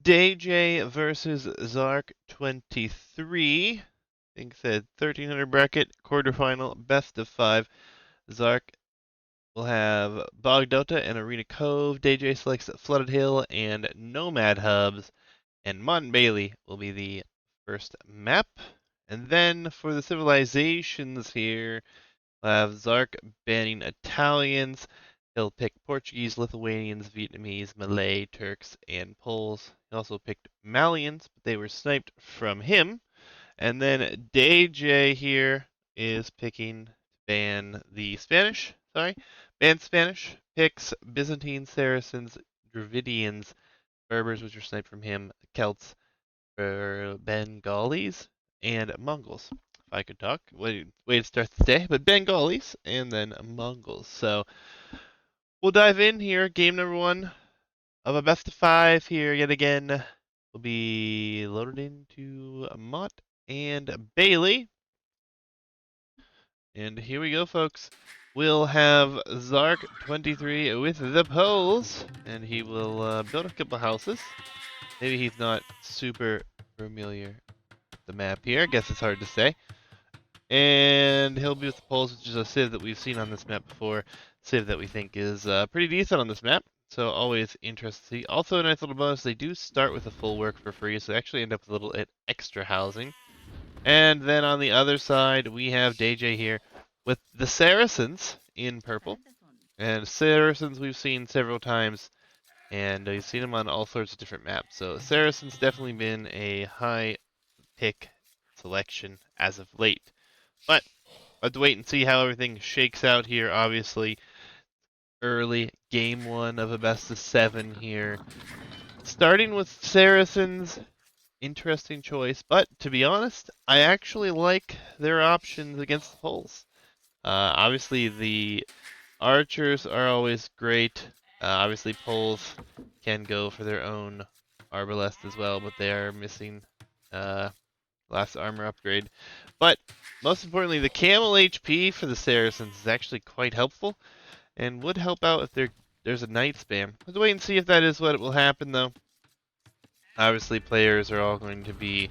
DayJay versus Zark23. I think said 1300 bracket, quarterfinal, best of 5. Zark will have Bog Delta and Arena Cove. DayJay selects Flooded Hill and Nomad Hubs. And Mont Bailey will be the first map. And then for the civilizations here, we'll have Zark banning Italians. He'll pick Portuguese, Lithuanians, Vietnamese, Malay, Turks, and Poles. He also picked Malians, but they were sniped from him. And then DayJay here is picking to ban the Spanish. Sorry, ban Spanish. Picks Byzantine, Saracens, Dravidians, Berbers, which were sniped from him, Celts, Bengalis, and Mongols. If I could talk, way to start the day. But Bengalis and then Mongols. So we'll dive in here. Game number 1 of a best of 5 here yet again will be loaded into Mott and Bailey. And here we go, folks. We'll have Zark23 with the poles, and he will build a couple houses. Maybe he's not super familiar with the map here. I guess it's hard to say. And he'll be with the poles, which is a civ that we've seen on this map before. Civ that we think is pretty decent on this map. So always interesting to see. Also a nice little bonus, they do start with a full work for free, so they actually end up with a little extra housing. And then on the other side, we have DayJay here with the Saracens in purple. And Saracens we've seen several times, and you've seen them on all sorts of different maps. So Saracens definitely been a high pick selection as of late. But we'll have to wait and see how everything shakes out here. Obviously, early game 1 of a best of 7 here. Starting with Saracens, interesting choice, but to be honest, I actually like their options against the Poles. Obviously, the archers are always great. Obviously, Poles can go for their own arbalest as well, but they are missing last armor upgrade. But most importantly, the camel HP for the Saracens is actually quite helpful and would help out if there's a knight spam. Let's wait and see if that is what will happen, though. Obviously, players are all going to be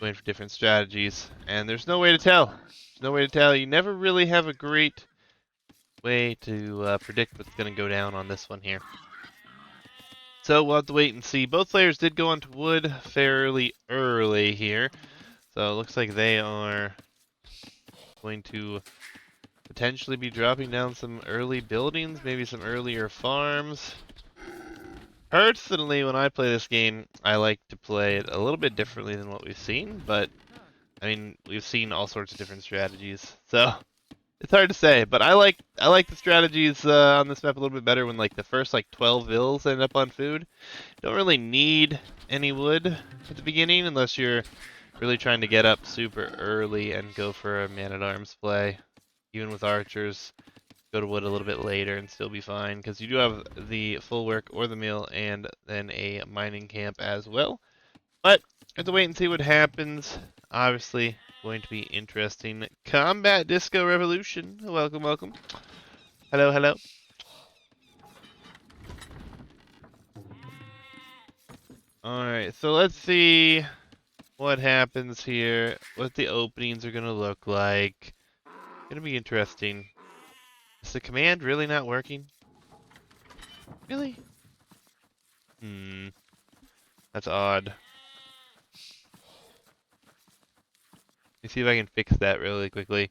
going for different strategies, and there's no way to tell. There's no way to tell. You never really have a great way to predict what's going to go down on this one here. So we'll have to wait and see. Both players did go onto wood fairly early here. So it looks like they are going to potentially be dropping down some early buildings, maybe some earlier farms. Personally, when I play this game, I like to play it a little bit differently than what we've seen, but I mean, we've seen all sorts of different strategies, so it's hard to say. But I like the strategies on this map a little bit better when like the first like 12 vills end up on food. Don't really need any wood at the beginning unless you're really trying to get up super early and go for a man-at-arms play. Even with archers, go to wood a little bit later and still be fine, because you do have the full work or the mill and then a mining camp as well. But have to wait and see what happens. Obviously, going to be interesting. Combat Disco Revolution. Welcome, welcome. Hello, hello. Alright, so let's see what happens here, what the openings are going to look like. Gonna be interesting. Is the command really not working? Really? That's odd. Let me see if I can fix that really quickly.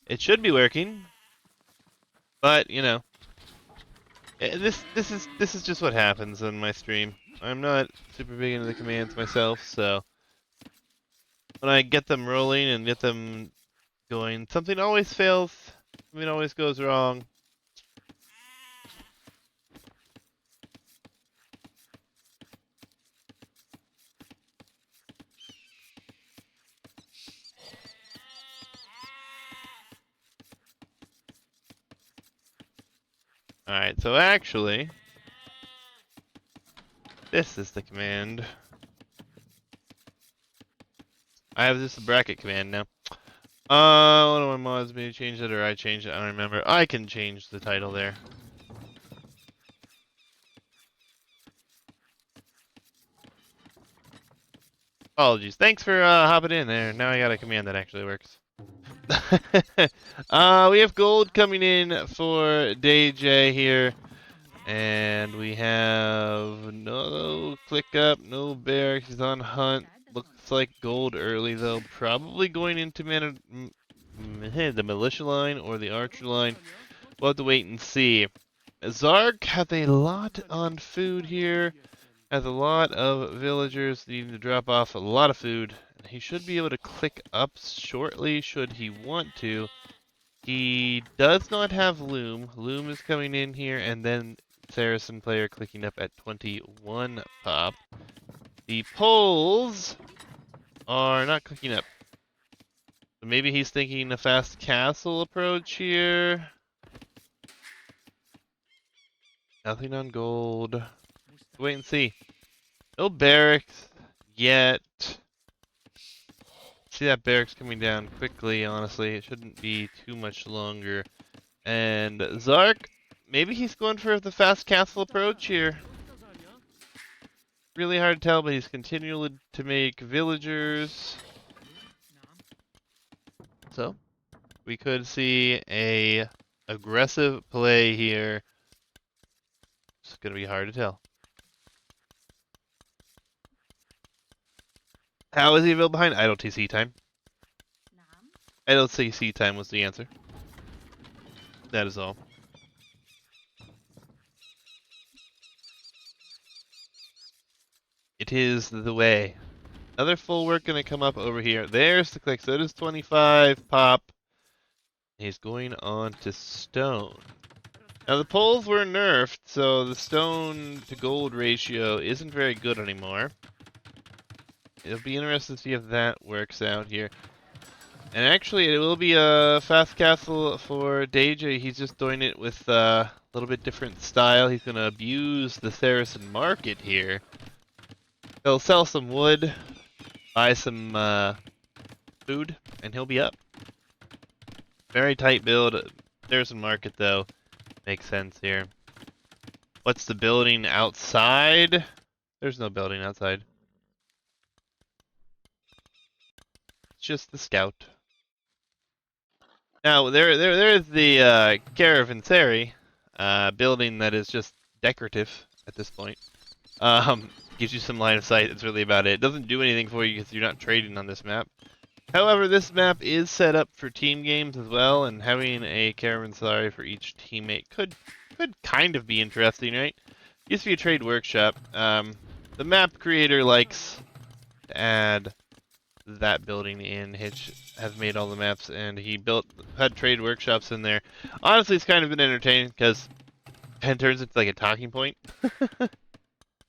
It should be working, but you know, this is just what happens on my stream. I'm not super big into the commands myself, so when I get them rolling and get them going, something always fails. Something always goes wrong. Alright, so actually, this is the command. I have this bracket command now. One of my mods maybe changed it, or I changed it, I don't remember. I can change the title there. Apologies. Thanks for hopping in there. Now I got a command that actually works. We have gold coming in for DayJay here. And we have no click up, no barracks. He's on hunt. Looks like gold early though. Probably going into the militia line or the archer line. We'll have to wait and see. Zark has a lot on food here. Has a lot of villagers needing to drop off a lot of food. He should be able to click up shortly should he want to. He does not have Loom. Loom is coming in here, and then Saracen player clicking up at 21 pop. The poles are not clicking up. So maybe he's thinking a fast castle approach here. Nothing on gold. Wait and see. No barracks yet. See that barracks coming down quickly, honestly. It shouldn't be too much longer. And Zark, maybe he's going for the fast castle approach here. Really hard to tell, but he's continuing to make villagers. So, we could see a aggressive play here. It's going to be hard to tell. How is he available behind? Idle TC time. Idle TC time was the answer. That is all. It is the way. Another full work going to come up over here. There's the click. So it is 25 pop. He's going on to stone. Now the poles were nerfed, so the stone to gold ratio isn't very good anymore. It'll be interesting to see if that works out here. And actually, it will be a fast castle for DayJay. He's just doing it with a little bit different style. He's going to abuse the Saracen market here. He'll sell some wood, buy some food, and he'll be up. Very tight build. Saracen market, though, makes sense here. What's the building outside? There's no building outside. It's just the scout. Now, there is the Caravanserai building that is just decorative at this point. Gives you some line of sight, that's really about it. It doesn't do anything for you because you're not trading on this map. However, this map is set up for team games as well, and having a Caravanserai for each teammate could kind of be interesting, right? Used to be a trade workshop. The map creator likes to add that building in. Hitch has made all the maps, and he had trade workshops in there. Honestly, it's kind of been entertaining because it turns into like a talking point.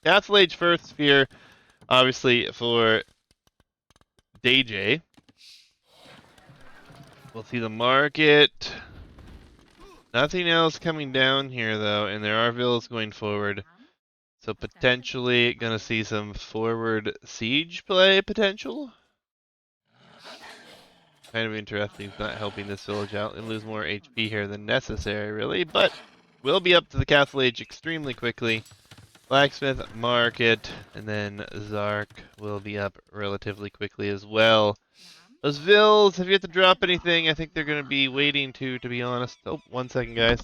Castle Age First Sphere, obviously for DayJay. We'll see the market. Nothing else coming down here though, and there are villas going forward. So potentially gonna see some forward siege play potential. Kind of interesting. It's not helping this village out and lose more HP here than necessary, really. But we'll be up to the Castle Age extremely quickly. Blacksmith Market, and then Zark will be up relatively quickly as well. Those vills, have you yet to drop anything? I think they're going to be waiting to be honest. Oh, 1 second, guys.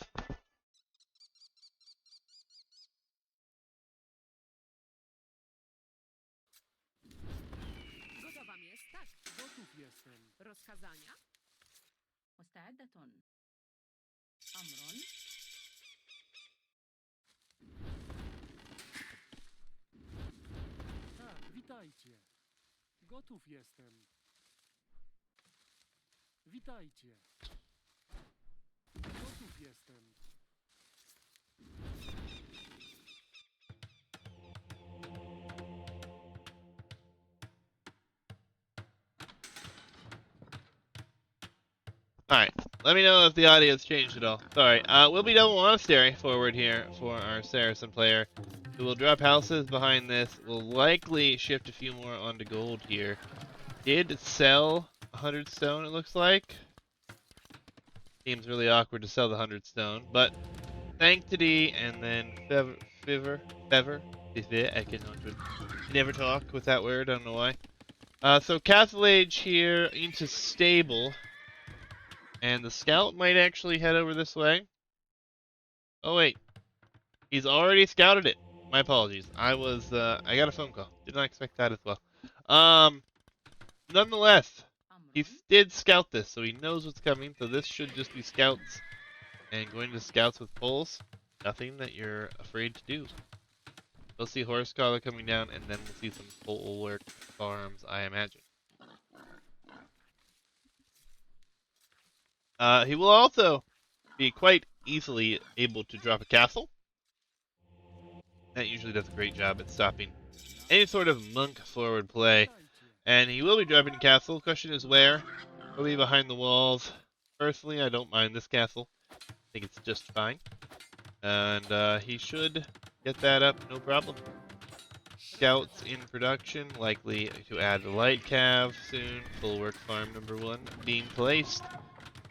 Witajcie. Gotów jestem. Witajcie. Gotów jestem. Alright, let me know if the audio's changed at all. Sorry. We'll be double monastery forward here for our Saracen player, who will drop houses behind this. Will likely shift a few more onto gold here. Did sell 100 stone, it looks like. Seems really awkward to sell the 100 stone, but Sanctity and then Fever. I can never talk with that word, I don't know why. So Castle Age here into stable. And the scout might actually head over this way. Oh wait, he's already scouted it. My apologies. I got a phone call. Did not expect that as well. Nonetheless, he did scout this, so he knows what's coming. So this should just be scouts and going to scouts with poles. Nothing that you're afraid to do. We'll see horse collar coming down, and then we'll see some pole work farms, I imagine. He will also be quite easily able to drop a castle. That usually does a great job at stopping any sort of monk forward play. And he will be dropping a castle. Question is where? Will be behind the walls. Personally, I don't mind this castle. I think it's just fine. And he should get that up, no problem. Scouts in production, likely to add a light cav soon. Full work farm number 1 being placed.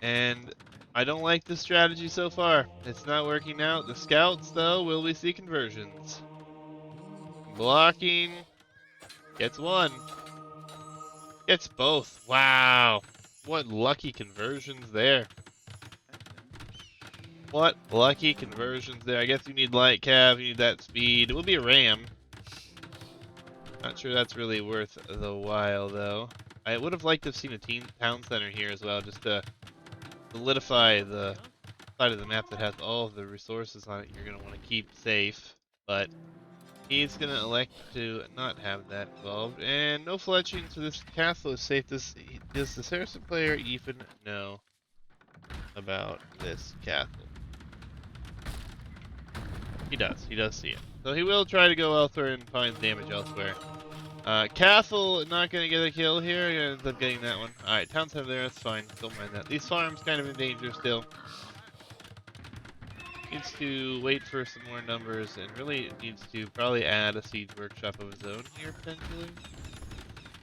And I don't like this strategy so far. It's not working out. The scouts, though, will we see conversions? Blocking. Gets one. Gets both. Wow. What lucky conversions there. What lucky conversions there. I guess you need light cav, you need that speed. It will be a ram. Not sure that's really worth the while, though. I would have liked to have seen a town center here as well, just to solidify the side of the map that has all of the resources on it you're going to want to keep safe. But he's going to elect to not have that involved. And no fletching, so this castle is safe. Does the Saracen player even know about this castle? He does. He does see it. So he will try to go elsewhere and find damage elsewhere. Castle not going to get a kill here. He ends up getting that one. Alright, town center there. That's fine. Don't mind that. These farms kind of in danger still. Needs to wait for some more numbers and really needs to probably add a siege workshop of his own here potentially.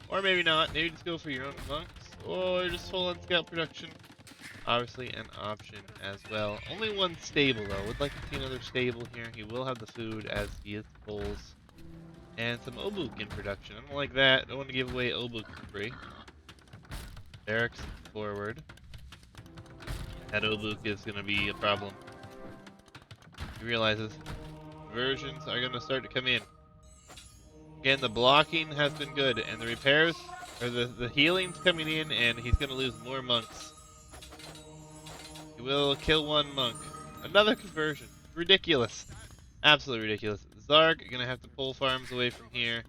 Or maybe not. Maybe just go for your own monks. Or just full on scout production. Obviously an option as well. Only one stable though. Would like to see another stable here. He will have the food as he is poles. And some Obuk in production. I don't like that. Don't want to give away Obuk for free. Barracks forward. That Obuk is going to be a problem. He realizes conversions are going to start to come in. Again, the blocking has been good. And the repairs, or the healing's coming in, and he's going to lose more monks. He will kill one monk. Another conversion. Ridiculous. Absolutely ridiculous. Zark gonna have to pull farms away from here.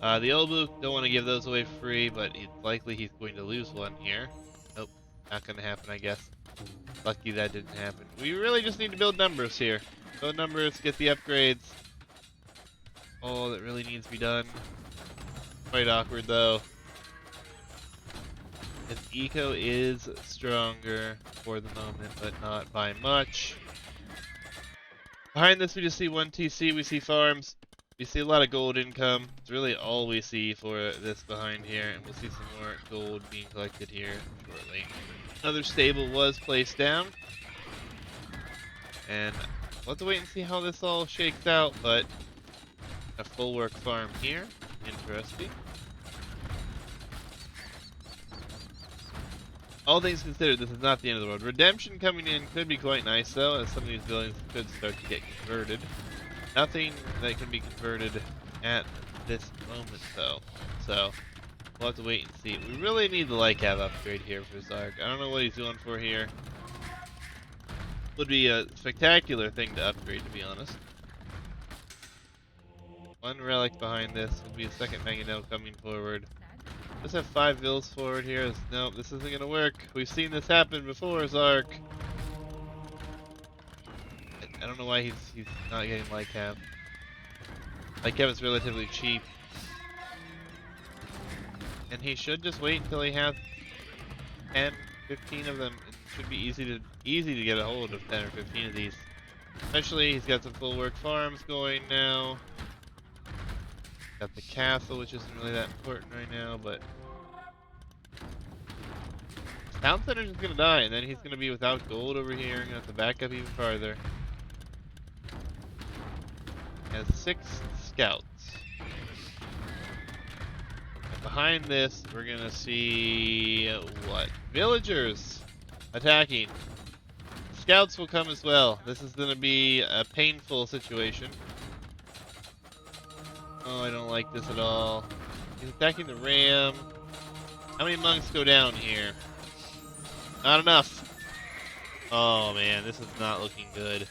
The Obuk, don't want to give those away for free, but it's likely he's going to lose one here. Nope, not gonna happen, I guess. Lucky that didn't happen. We really just need to build numbers here. Build numbers, get the upgrades. All that really needs to be done. Quite awkward though. His eco is stronger for the moment, but not by much. Behind this, we just see one TC, we see farms, we see a lot of gold income. It's really all we see for this behind here, and we'll see some more gold being collected here shortly. Another stable was placed down, and we'll have to wait and see how this all shakes out, but a full work farm here, interesting. All things considered, this is not the end of the world. Redemption coming in could be quite nice, though, as some of these buildings could start to get converted. Nothing that can be converted at this moment, though. So, we'll have to wait and see. We really need the light cav upgrade here for Zark. I don't know what he's going for here. Would be a spectacular thing to upgrade, to be honest. One relic behind this would be a second mangonel coming forward. Let's have 5 vills forward here. Nope, this isn't gonna work. We've seen this happen before, Zark. I don't know why he's not getting light cav. Light cav is relatively cheap. And he should just wait until he has 10, 15 of them. It should be easy to get a hold of 10 or 15 of these. Especially he's got some full work farms going now. Got the castle, which isn't really that important right now, but town center's just gonna die, and then he's gonna be without gold over here. Gonna have to back up even farther. Has 6 scouts. behind this, we're gonna see what? Villagers attacking. Scouts will come as well. This is gonna be a painful situation. Oh, I don't like this at all. He's attacking the ram. How many monks go down here? Not enough. Oh man, this is not looking good.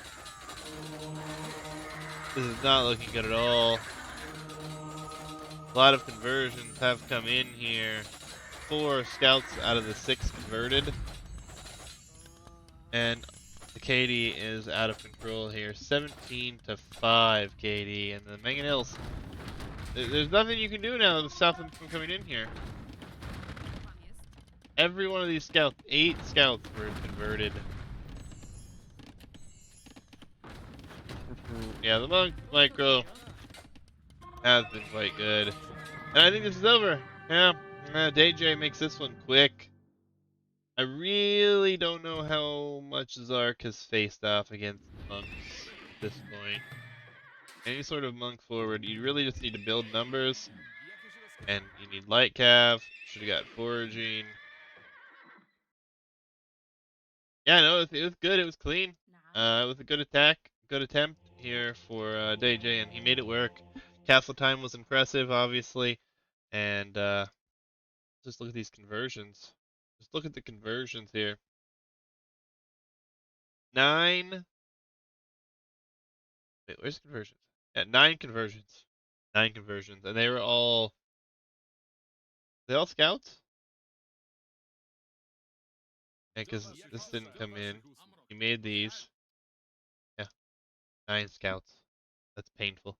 This is not looking good at all. A lot of conversions have come in here. 4 scouts out of the 6 converted. And the KD is out of control here. 17-5 KD. And the Mangonels. There's nothing you can do now to stop them from coming in here. Every one of these scouts, 8 scouts were converted. Yeah, the monk micro has been quite good. And I think this is over. Yeah, DayJay makes this one quick. I really don't know how much Zark has faced off against monks at this point. Any sort of monk forward, you really just need to build numbers. And you need light cav. Should have got foraging. Yeah, no, it was good. It was clean. It was a good attack, good attempt here for DayJay, and he made it work. Castle time was impressive, obviously, and just look at these conversions. Just look at the conversions here. 9. Wait, where's conversions? Yeah, 9 conversions. 9 conversions, and they were all. They all scouts? Yeah, because this didn't come in. He made these. Yeah, 9 scouts. That's painful.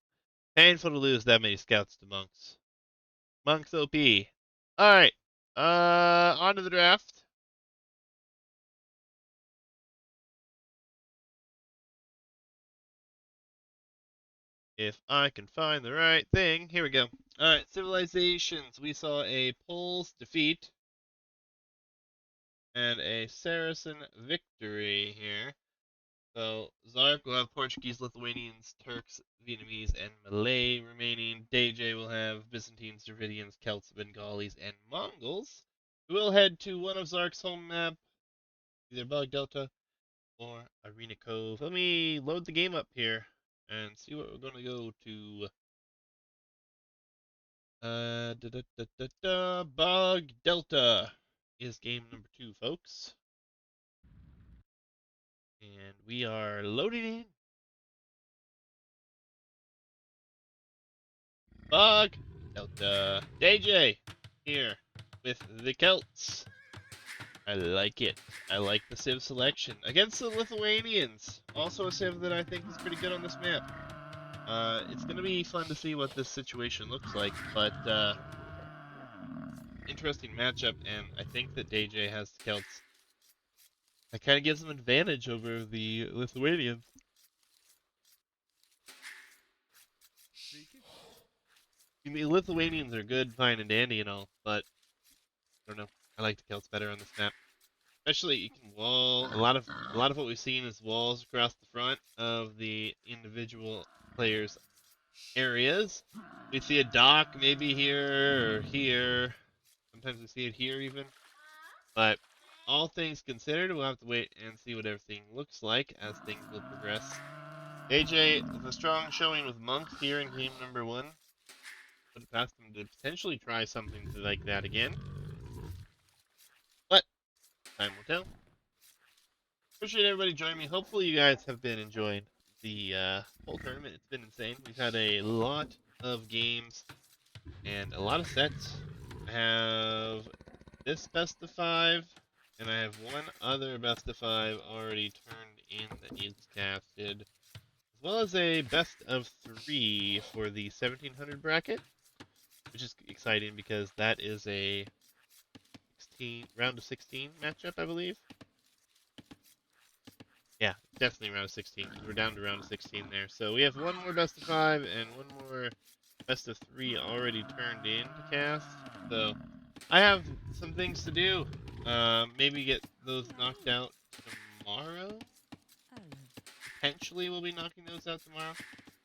Painful to lose that many scouts to monks. Monks OP. Alright. On to the draft. If I can find the right thing. Here we go. Alright, civilizations. We saw a Poles defeat. And a Saracen victory here. So, Zark will have Portuguese, Lithuanians, Turks, Vietnamese, and Malay remaining. DayJay will have Byzantines, Dravidians, Celts, Bengalis, and Mongols. We'll head to one of Zark's home map, either Bug Delta or Arena Cove. Let me load the game up here and see what we're going to go to. Bug Delta is game number 2, folks. And we are loading in. Bug Delta. DayJay here with the Celts. I like it. I like the civ selection. Against the Lithuanians. Also a civ that I think is pretty good on this map. It's going to be fun to see what this situation looks like, but interesting matchup, and I think that DayJay has the Celts. That kind of gives them advantage over the Lithuanians. I mean, Lithuanians are good, fine, and dandy and all, but I don't know. I like the Celts better on this map. Especially you can wall a lot of what we've seen is walls across the front of the individual players' areas. We see a dock maybe here or here. Sometimes we see it here even. But all things considered, we'll have to wait and see what everything looks like as things will progress. DayJay with a strong showing with monks here in game number 1. Put it past him to potentially try something like that again. But time will tell. Appreciate everybody joining me. Hopefully you guys have been enjoying the whole tournament. It's been insane. We've had a lot of games and a lot of sets. I have this best of 5, and I have one other best of 5 already turned in that needs casted, as well as a best of 3 for the 1700 bracket, which is exciting because that is a round of 16 matchup, I believe. Yeah, definitely round of 16, because we're down to round of 16 there. So we have one more best of 5 and one more best of 3 already turned in to cast. So I have some things to do. Maybe get those knocked out tomorrow. Potentially we'll be knocking those out tomorrow.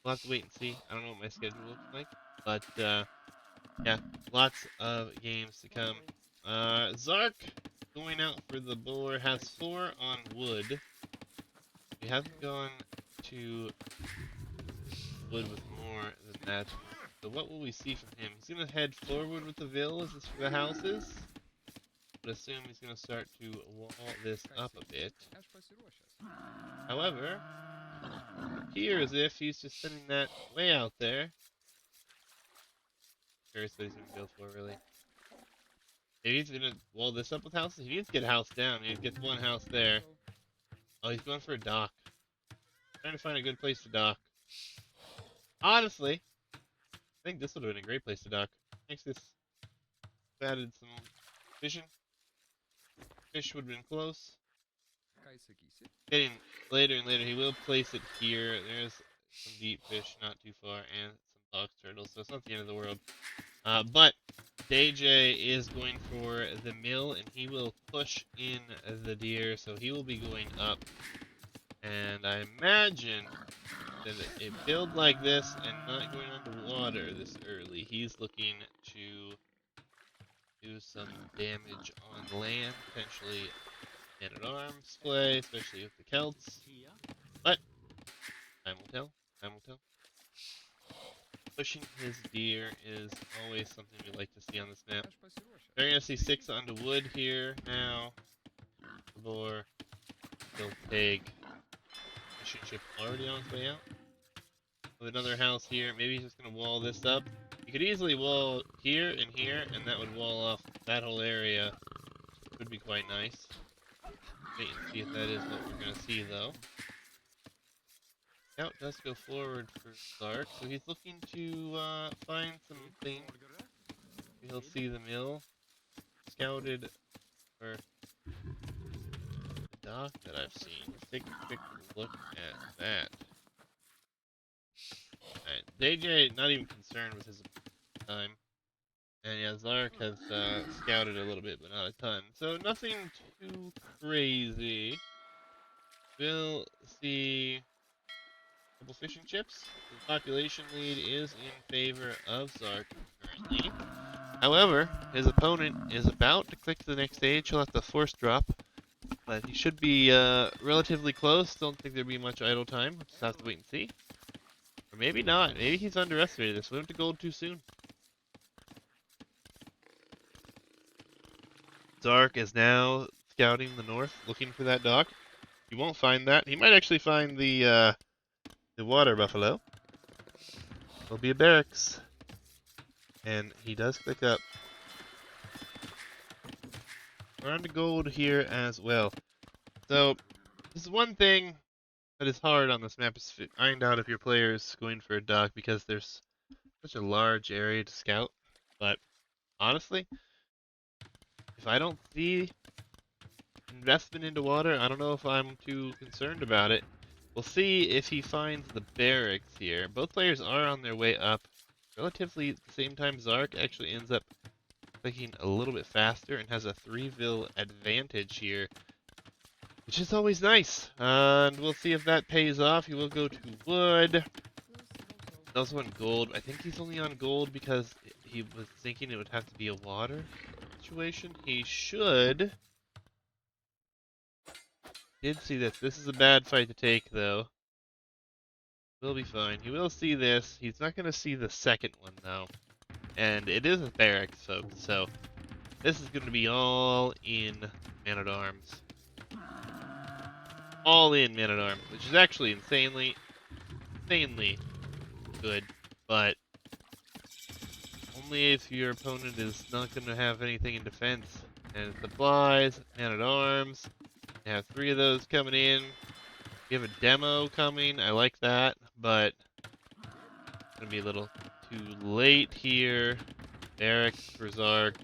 We'll have to wait and see. I don't know what my schedule looks like. But, yeah, a lots of games to come. Zark going out for the boar has 4 on wood. He hasn't gone to wood with more than that. So what will we see from him? He's going to head forward with the villas for the houses. But assume he's going to start to wall this up a bit. However, it appears as if he's just sending that way out there. Curious what he's going to go for, really. Maybe he's going to wall this up with houses. He needs to get a house down. He gets one house there. Oh, he's going for a dock. Trying to find a good place to dock. Honestly, I think this would have been a great place to dock. Makes this added some fishing. Fish would have been close. Getting later and later, he will place it here. There's some deep fish not too far, and some box turtles, so it's not the end of the world. But DayJay is going for the mill, and he will push in the deer, so he will be going up. And I imagine that it build like this and not going underwater this early. He's looking to do some damage on land, potentially man-at-arms play, especially with the Celts. But time will tell. Time will tell. Pushing his deer is always something we like to see on this map. They're going to see 6 onto wood here now. The boar will take fishing ship already on its way out. With another house here, maybe he's just going to wall this up. You could easily wall here, and that would wall off that whole area. Would be quite nice. Wait and see if that is what we're going to see, though. Scout does go forward for Zark, so he's looking to find some things. He'll see the mill. Scouted for the dock that I've seen. Let's take a quick look at that. Alright, DayJay not even concerned with his time. And yeah, Zark has scouted a little bit, but not a ton. So nothing too crazy. We'll see a couple fishing chips. The population lead is in favor of Zark currently. However, his opponent is about to click to the next stage. He'll have to force drop. But he should be relatively close. Don't think there'll be much idle time. We'll just have to wait and see. Or maybe not. Maybe he's underestimated this. We went to gold too soon. Zark is now scouting the north, looking for that dock. He won't find that. He might actually find the water buffalo. There'll be a barracks. And he does click up. We're on to gold here as well. So, this is one thing that is hard on this map is to find out if your player is going for a dock because there's such a large area to scout. But, honestly, if I don't see investment into water, I don't know if I'm too concerned about it. We'll see if he finds the barracks here. Both players are on their way up. Relatively at the same time, Zark actually ends up clicking a little bit faster and has a 3-vil advantage here, which is always nice. And we'll see if that pays off. He will go to wood. He's also on gold. I think he's only on gold because he was thinking it would have to be a water situation. He should. Did see this. This is a bad fight to take, though. We'll be fine. He will see this. He's not going to see the second one, though. And it is a barracks, folks, so this is going to be all in man-at-arms. All in man-at-arms, which is actually insanely good, but only if your opponent is not going to have anything in defense. And supplies, man-at-arms. You have 3 of those coming in. You have a demo coming. I like that, but it's going to be a little too late here. Barracks for Zark.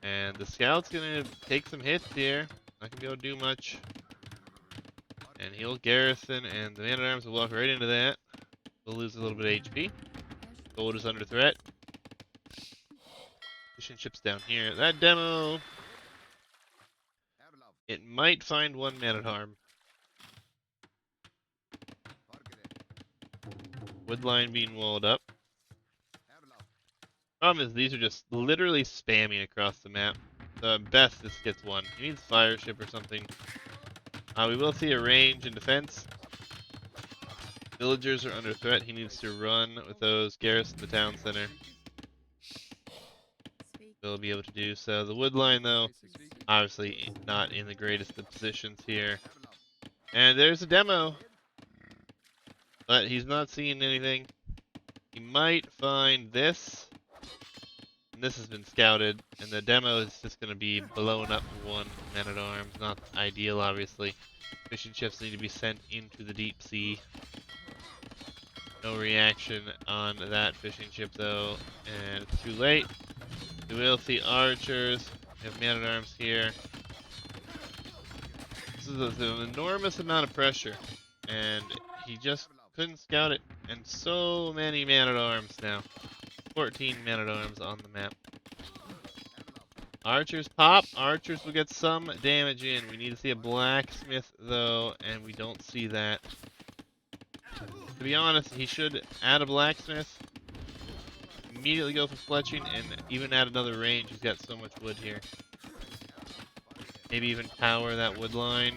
And the scout's going to take some hits here. Not going to be able to do much. And he'll garrison, and the man-at-arms will walk right into that. We'll lose a little bit of HP. Gold is under threat. Fishing ships down here. That demo, it might find one man-at-arm. Wood line being walled up. Problem is, these are just literally spamming across the map. The best this gets one. He needs fire ship or something. We will see a range and defense. Villagers are under threat. He needs to run with those. Garrison the town center. Will be able to do so. The wood line, though, obviously not in the greatest of positions here. And there's a demo, but he's not seeing anything. He might find this. And this has been scouted, and the demo is just going to be blowing up one man-at-arms. Not ideal, obviously. Fishing ships need to be sent into the deep sea. No reaction on that fishing ship, though, and it's too late. We will see archers. We have man-at-arms here. This is an enormous amount of pressure, and he just couldn't scout it. And so many man-at-arms now. 14 man-at-arms on the map. Archers pop. Archers will get some damage in. We need to see a blacksmith, though, and we don't see that. To be honest, he should add a blacksmith. Immediately go for fletching, and even add another range. He's got so much wood here. Maybe even power that wood line.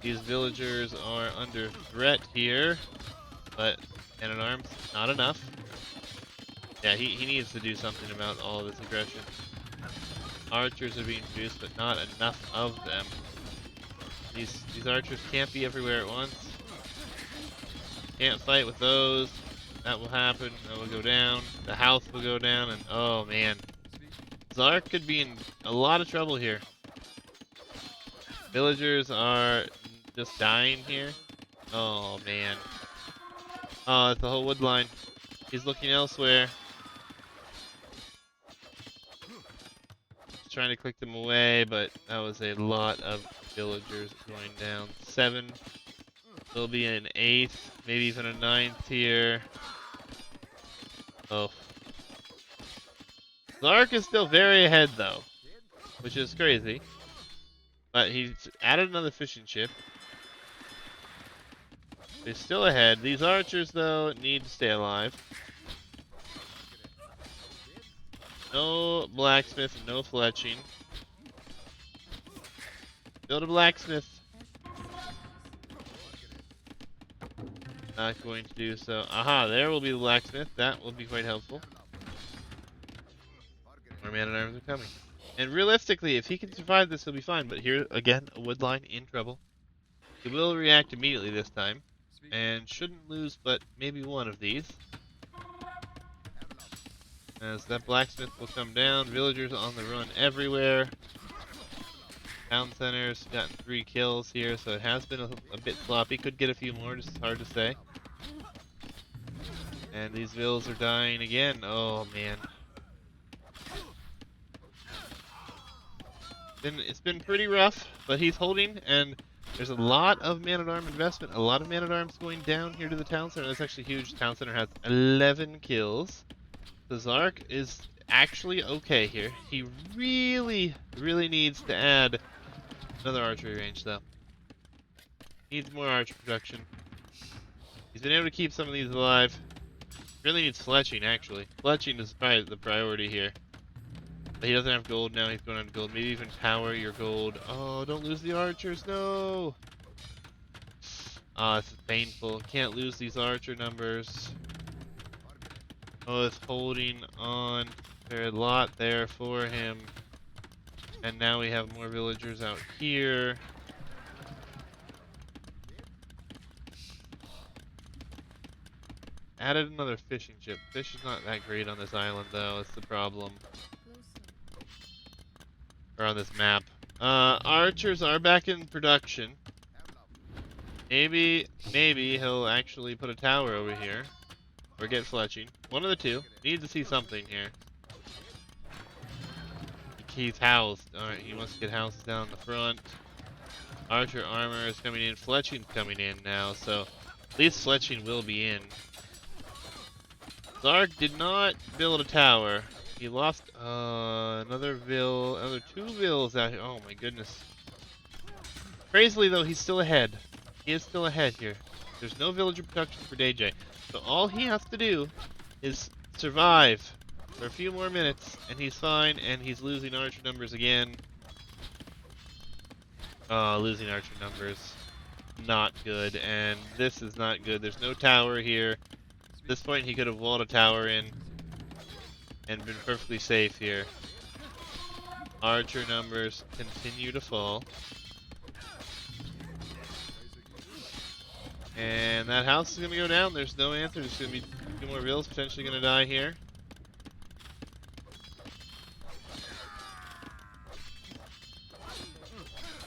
These villagers are under threat here, but man-at-arms, not enough. Yeah, he needs to do something about all this aggression. Archers are being produced, but not enough of them. These archers can't be everywhere at once. Can't fight with those. That will happen. That will go down. The house will go down, and oh man. Zark could be in a lot of trouble here. Villagers are just dying here. Oh man. Oh, it's the whole wood line. He's looking elsewhere. He's trying to click them away, but that was a lot of villagers going down. 7. There'll be an 8th, maybe even a 9th here. Oh. Zark is still very ahead, though, which is crazy. But he's added another fishing ship. He's still ahead. These archers, though, need to stay alive. No blacksmith, no fletching. Build a blacksmith. Not going to do so. Aha, there will be the blacksmith. That will be quite helpful. More man-at-arms are coming. And realistically, if he can survive this, he'll be fine. But here, again, a wood line in trouble. He will react immediately this time. And shouldn't lose but maybe one of these. As that blacksmith will come down. Villagers on the run everywhere. Town center's gotten 3 kills here, so it has been a bit sloppy. Could get a few more, just hard to say. And these vills are dying again. Oh man. It's been pretty rough, but he's holding, and there's a lot of man-at-arm investment. A lot of man-at-arms going down here to the town center. That's actually huge. The town center has 11 kills. The Zark is actually okay here. He really, really needs to add another archery range, though. Needs more archer production. He's been able to keep some of these alive. Really needs fletching, actually. Fletching is probably the priority here. But he doesn't have gold now. He's going on gold. Maybe even power your gold. Oh, don't lose the archers. No! Ah, this is painful. Can't lose these archer numbers. Oh, it's holding on. There's a lot there for him. And now we have more villagers out here. Added another fishing ship. Fish is not that great on this island, though. It's the problem. Or on this map. Archers are back in production. Maybe he'll actually put a tower over here. Or get fletching. One of the two. Needs to see something here. He's housed. Alright, he wants to get houses down the front. Archer armor is coming in. Fletching's coming in now, so at least fletching will be in. Zark did not build a tower. He lost another 2 vills out here. Oh my goodness. Crazily though, he's still ahead. He is still ahead here. There's no villager production for DayJay. So all he has to do is survive for a few more minutes, and he's fine, and he's losing archer numbers again. Oh, losing archer numbers. Not good, and this is not good. There's no tower here. At this point, he could have walled a tower in and been perfectly safe here. Archer numbers continue to fall. And that house is going to go down. There's no answer. There's going to be 2 more vills potentially going to die here.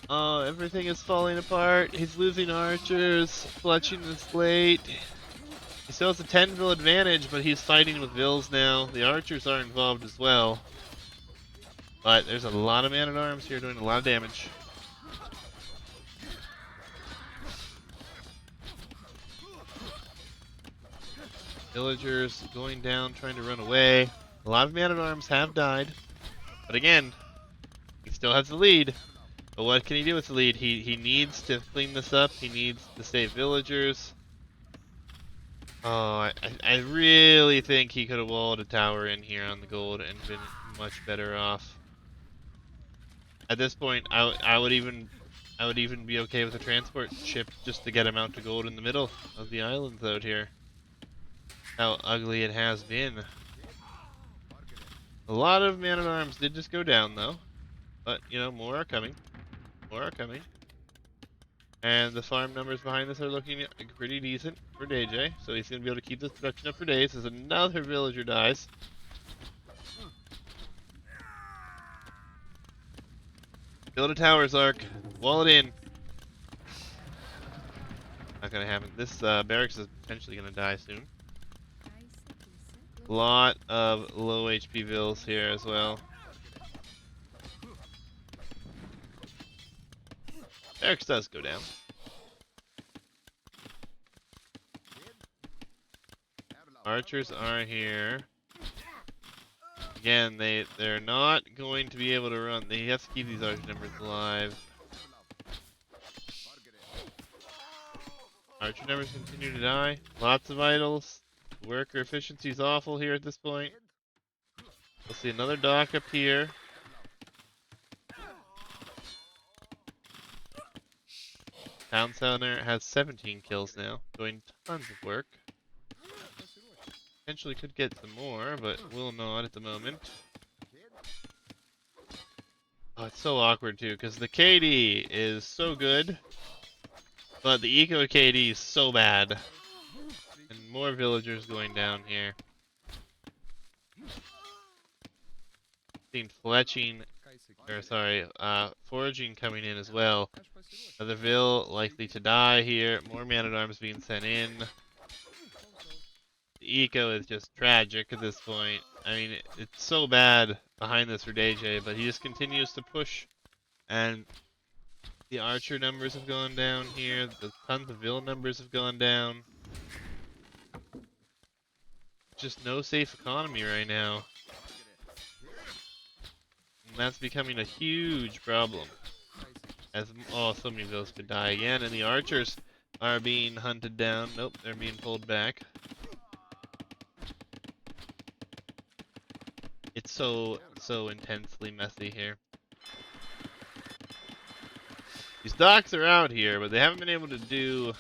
Oh, everything is falling apart. He's losing archers. Fletching this late. He still has a 10 vill advantage, but he's fighting with vills now. The archers are involved as well. But there's a lot of man-at-arms here doing a lot of damage. Villagers going down, trying to run away. A lot of man-at-arms have died. But again, he still has the lead. But what can he do with the lead? He needs to clean this up. He needs to save villagers. Oh, I really think he could have walled a tower in here on the gold and been much better off. At this point, I would even be okay with a transport ship just to get him out to gold in the middle of the islands out here. How ugly it has been. A lot of man-at-arms did just go down though, but you know, more are coming. More are coming. And the farm numbers behind this are looking pretty decent for DayJay, so he's going to be able to keep this production up for days as another villager dies. Build a tower, Zark. Wall it in. Not going to happen. This barracks is potentially going to die soon. A lot of low HP vills here as well. Barracks does go down. Archers are here. Again, they're not going to be able to run. They have to keep these archer numbers alive. Archer numbers continue to die. Lots of idols. Worker efficiency is awful here at this point. We'll see another dock up here. Town Center has 17 kills now, doing tons of work. Potentially could get some more, but will not at the moment. Oh, it's so awkward too, because the KD is so good, but the eco KD is so bad. And more villagers going down here. Seen fletching, or sorry, foraging coming in as well. Another vill likely to die here. More man-at-arms being sent in. The eco is just tragic at this point. I mean, it's so bad behind this for DayJay, but he just continues to push. And the archer numbers have gone down here. The tons of vill numbers have gone down. Just no safe economy right now. And that's becoming a huge problem. As so many vills could die again, and the archers are being hunted down. Nope, they're being pulled back. It's so intensely messy here. These docks are out here, but they haven't been able to do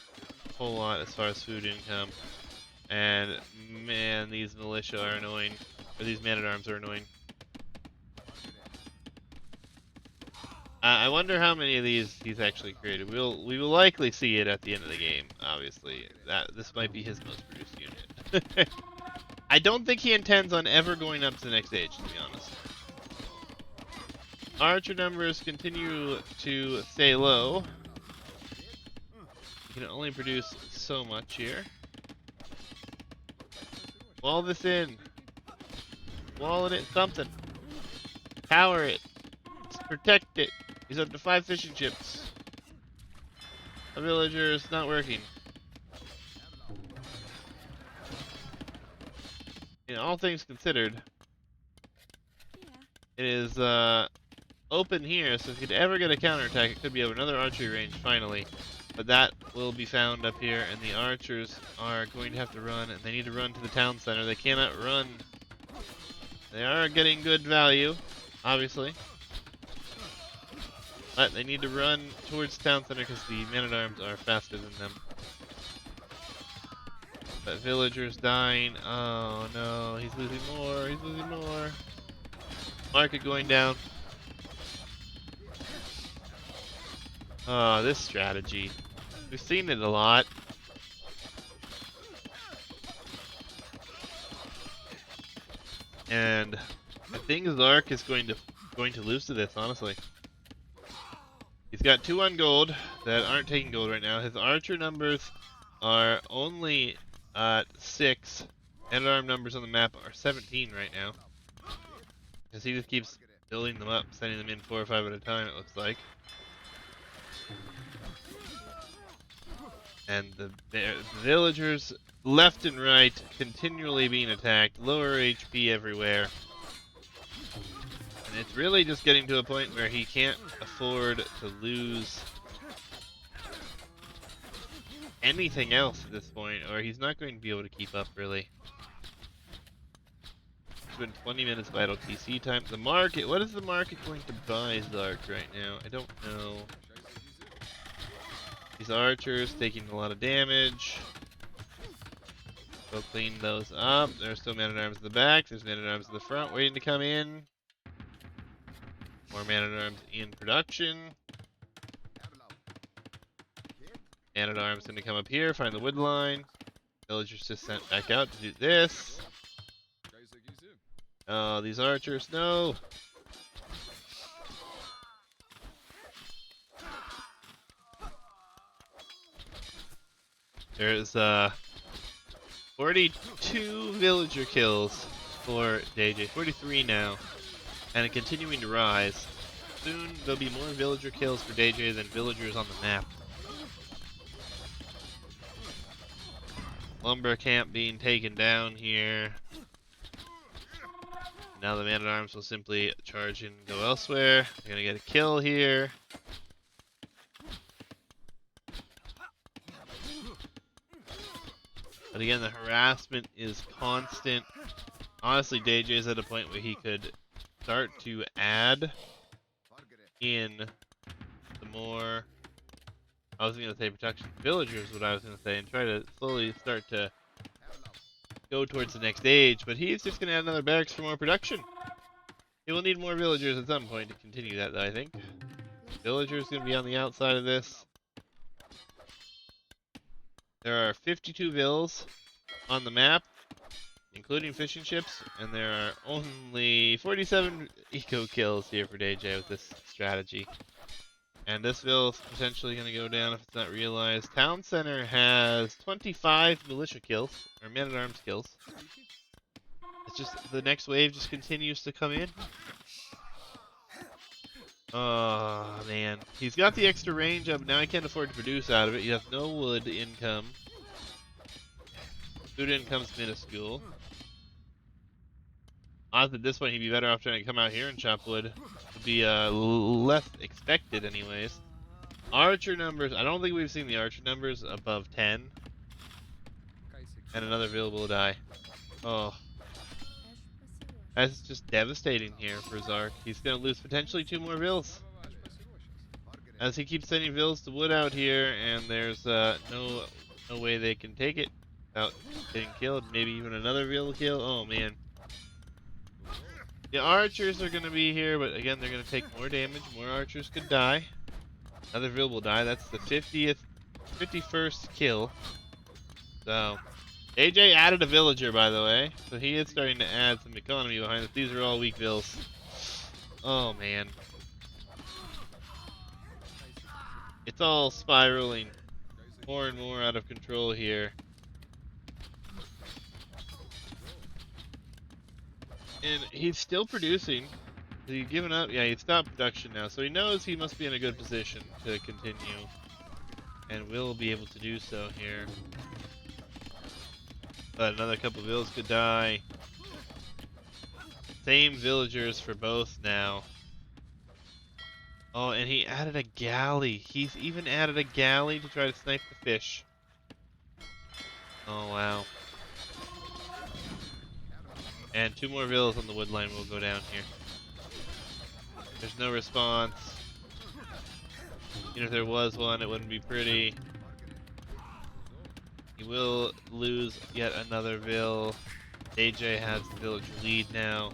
a whole lot as far as food income. And man, these militia are annoying, or these man-at-arms are annoying. I wonder how many of these he's actually created. We will likely see it at the end of the game. Obviously, this might be his most produced unit. I don't think he intends on ever going up to the next stage, to be honest. Archer numbers continue to stay low. You can only produce so much here. Wall this in. Wall it, something. Power it. Protect it. He's up to 5 fishing ships. A villager is not working. In all things considered, it is open here, so if you could ever get a counterattack, it could be over another archery range finally. But that will be found up here, and the archers are going to have to run, and they need to run to the town center. They cannot run. They are getting good value, obviously. But they need to run towards the town center because the men-at-arms are faster than them. But villagers dying. Oh no, he's losing more. He's losing more. Market going down. Oh, this strategy. We've seen it a lot. And I think Zark is going to lose to this, honestly. He's got 2 on gold that aren't taking gold right now. His archer numbers are only 6. Men-at-arm numbers on the map are 17 right now. Because he just keeps building them up, sending them in 4 or 5 at a time, it looks like. And the villagers left and right continually being attacked, lower HP everywhere. And it's really just getting to a point where he can't afford to lose anything else at this point, or he's not going to be able to keep up, really. It's been 20 minutes of idle TC time. The market, what is the market going to buy Zark right now? I don't know. These archers taking a lot of damage. Go clean those up. There's still man-at-arms in the back. There's man-at-arms in the front waiting to come in. More man-at-arms in production. Man-at-arms going to come up here, find the wood line. Villagers just sent back out to do this. Oh, these archers, no! There's 42 villager kills for DayJay, 43 now, and continuing to rise. Soon there'll be more villager kills for DayJay than villagers on the map. Lumber camp being taken down here. Now the man-at-arms will simply charge and go elsewhere. They're gonna get a kill here. But again, the harassment is constant. Honestly, DayJay's at a point where he could start to add in the more, I was going to say protection villagers, what I was going to say, and try to slowly start to go towards the next age. But he's just going to add another barracks for more production. He will need more villagers at some point to continue that, though, I think. Villagers going to be on the outside of this. There are 52 vills on the map, including fishing ships, and there are only 47 eco kills here for DayJay with this strategy. And this vill is potentially going to go down if it's not realized. Town Center has 25 militia kills, or man-at-arms kills. It's just, the next wave just continues to come in. Oh, man. He's got the extra range up, now he can't afford to produce out of it. You have no wood income. Food income's minuscule. Honestly, at this point, he'd be better off trying to come out here and chop wood. Would be less expected, anyways. Archer numbers, I don't think we've seen the archer numbers above 10. And another vill will die. Oh. That's just devastating here for Zark. He's going to lose potentially 2 more vills. As he keeps sending vills to wood out here, and there's no way they can take it without getting killed. Maybe even another vill kill. Oh man. The archers are going to be here, but again, they're going to take more damage. More archers could die. Another vill will die. That's the 51st kill. So, DayJay added a villager, by the way. So he is starting to add some economy behind this. These are all weak vills. Oh, man. It's all spiraling more and more out of control here. And he's still producing. Has he given up? Yeah, he stopped production now. So he knows he must be in a good position to continue. And will be able to do so here. But another couple of vills could die. Same villagers for both now. Oh, and he added a galley. He's even added a galley to try to snipe the fish. Oh, wow. And 2 more villas on the wood line will go down here. There's no response. Even if there was one, it wouldn't be pretty. He will lose yet another vill. DayJay has the village lead now.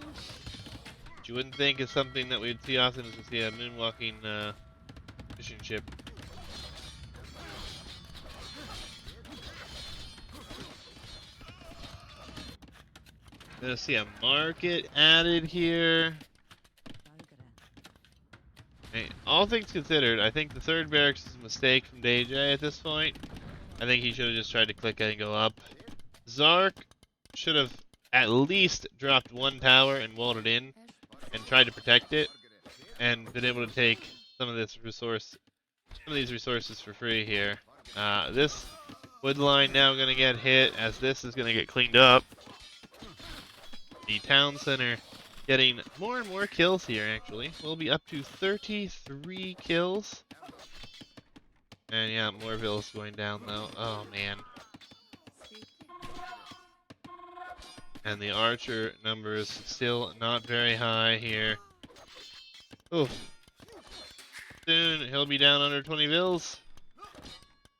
Which you wouldn't think is something that we'd see often, is to see a moonwalking fishing ship. Gonna see a market added here. Hey, all things considered, I think the 3rd barracks is a mistake from DayJay at this point. I think he should have just tried to click and go up. Zark should have at least dropped 1 tower and walled it in and tried to protect it and been able to take some of these resources for free here. This wood line now gonna get hit as this is gonna get cleaned up. The town center getting more and more kills here, actually. We'll be up to 33 kills. And yeah, more villas going down though. Oh man. And the archer numbers still not very high here. Oof. Soon he'll be down under 20 vills.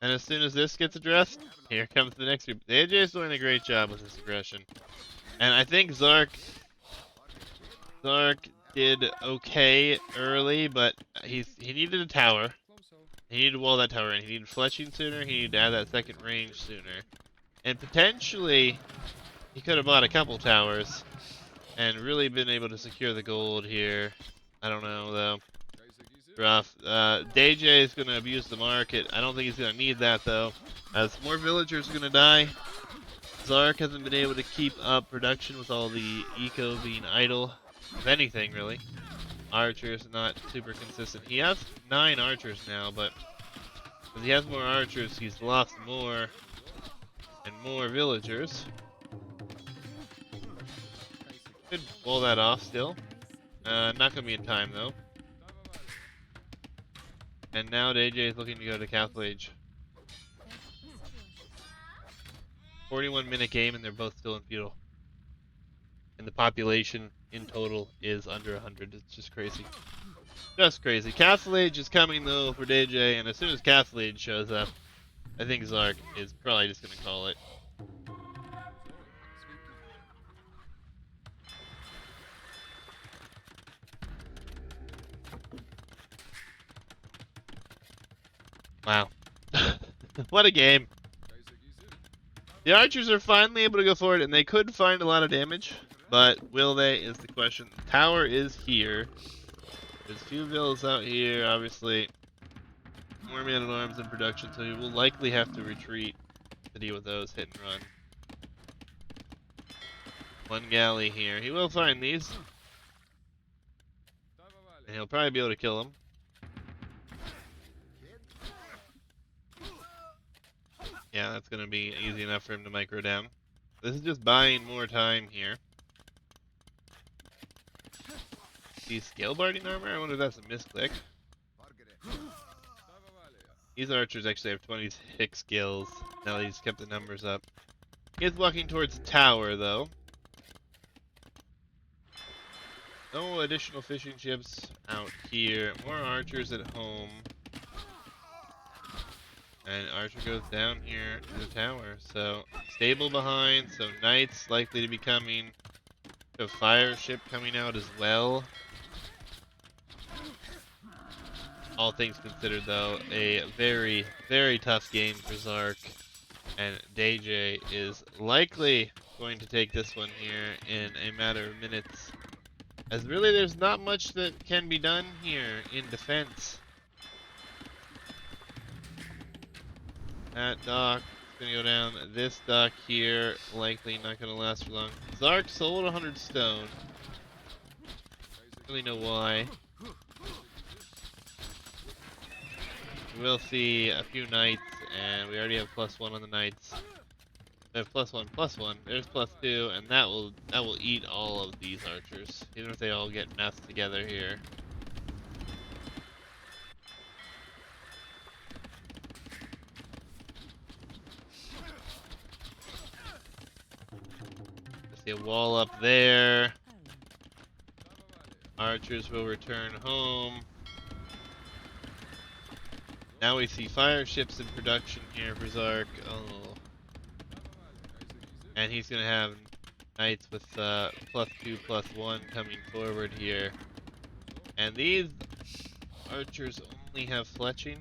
And as soon as this gets addressed, here comes the next group. DayJay is doing a great job with this aggression. And I think Zark did okay early, but he needed a tower. He needed to wall that tower in. He needed fletching sooner. He needed to add that 2nd range sooner. And potentially, he could have bought a couple towers and really been able to secure the gold here. I don't know, though. Rough. DayJay is going to abuse the market. I don't think he's going to need that, though, as more villagers are going to die. Zark hasn't been able to keep up production with all the eco being idle. If anything, really. Archers not super consistent. He has 9 archers now, but as he has more archers, he's lost more and more villagers. Could pull that off still. Not gonna be in time though. And now DayJay is looking to go to Castle Age. 41-minute game and they're both still in feudal. And the population in total is under 100. It's just crazy. Just crazy. Castle Age is coming though for DayJay, and as soon as Castle Age shows up, I think Zark is probably just gonna call it. Wow. What a game. The archers are finally able to go forward, and they could find a lot of damage, but will they is the question. The tower is here. There's 2 villas out here, obviously. More man-at-arms in production, so he will likely have to retreat to deal with those hit and run. 1 galley here. He will find these. And he'll probably be able to kill them. Yeah, that's going to be easy enough for him to micro down. This is just buying more time here. See scale barding armor? I wonder if that's a misclick. These archers actually have 26 skills. Now that he's kept the numbers up. He is walking towards the tower, though. No additional fishing ships out here. More archers at home. And Archer goes down here to the tower. So, stable behind. So, knights likely to be coming. A fire ship coming out as well. All things considered, though, a very, very tough game for Zark. And DayJay is likely going to take this one here in a matter of minutes. As really, there's not much that can be done here in defense. That dock is going to go down. This dock here, likely not going to last for long. Zark sold 100 stone. Don't really know why. We'll see a few knights, and we already have +1 on the knights. We have +1/+1. There's +2, and that will eat all of these archers, even if they all get massed together here. A wall up there. Archers will return home. Now we see fire ships in production here for Zark. Oh. And he's going to have knights with +2/+1 coming forward here. And these archers only have fletching.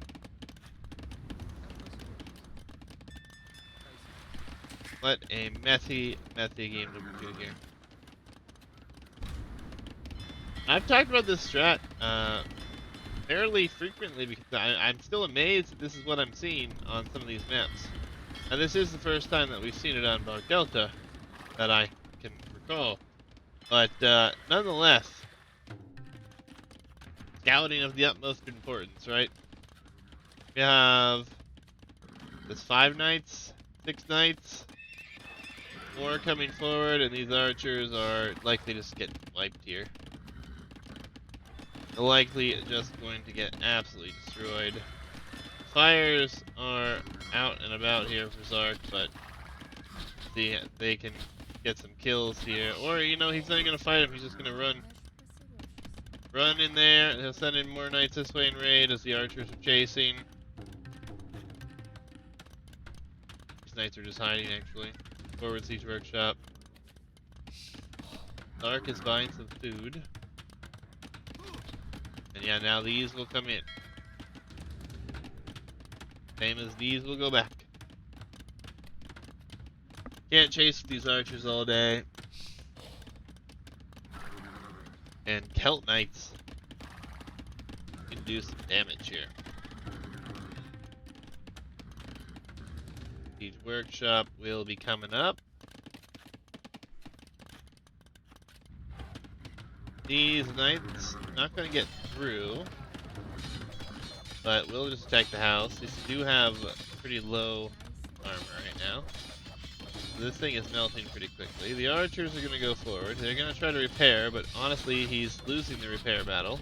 What a messy game to do here. I've talked about this strat fairly frequently because I'm still amazed that this is what I'm seeing on some of these maps. Now this is the first time that we've seen it on Bog Delta that I can recall. But nonetheless, scouting of the utmost importance, right? We have this 5 knights, 6 knights, 4 coming forward, and these archers are likely to just get wiped here. They're likely just going to get absolutely destroyed. Fires are out and about here for Zark, but see, they can get some kills here. Or, you know, he's not going to fight him, he's just going to run. Run in there, he'll send in more knights this way and raid as the archers are chasing. These knights are just hiding, actually. Forward siege workshop. Zark is buying some food. And yeah, now these will come in. Same as these will go back. Can't chase these archers all day. And Celt Knights can do some damage here. Siege Workshop will be coming up. These knights not going to get through, but we'll just attack the house. These do have pretty low armor right now. So this thing is melting pretty quickly. The archers are going to go forward. They're going to try to repair, but honestly, he's losing the repair battle.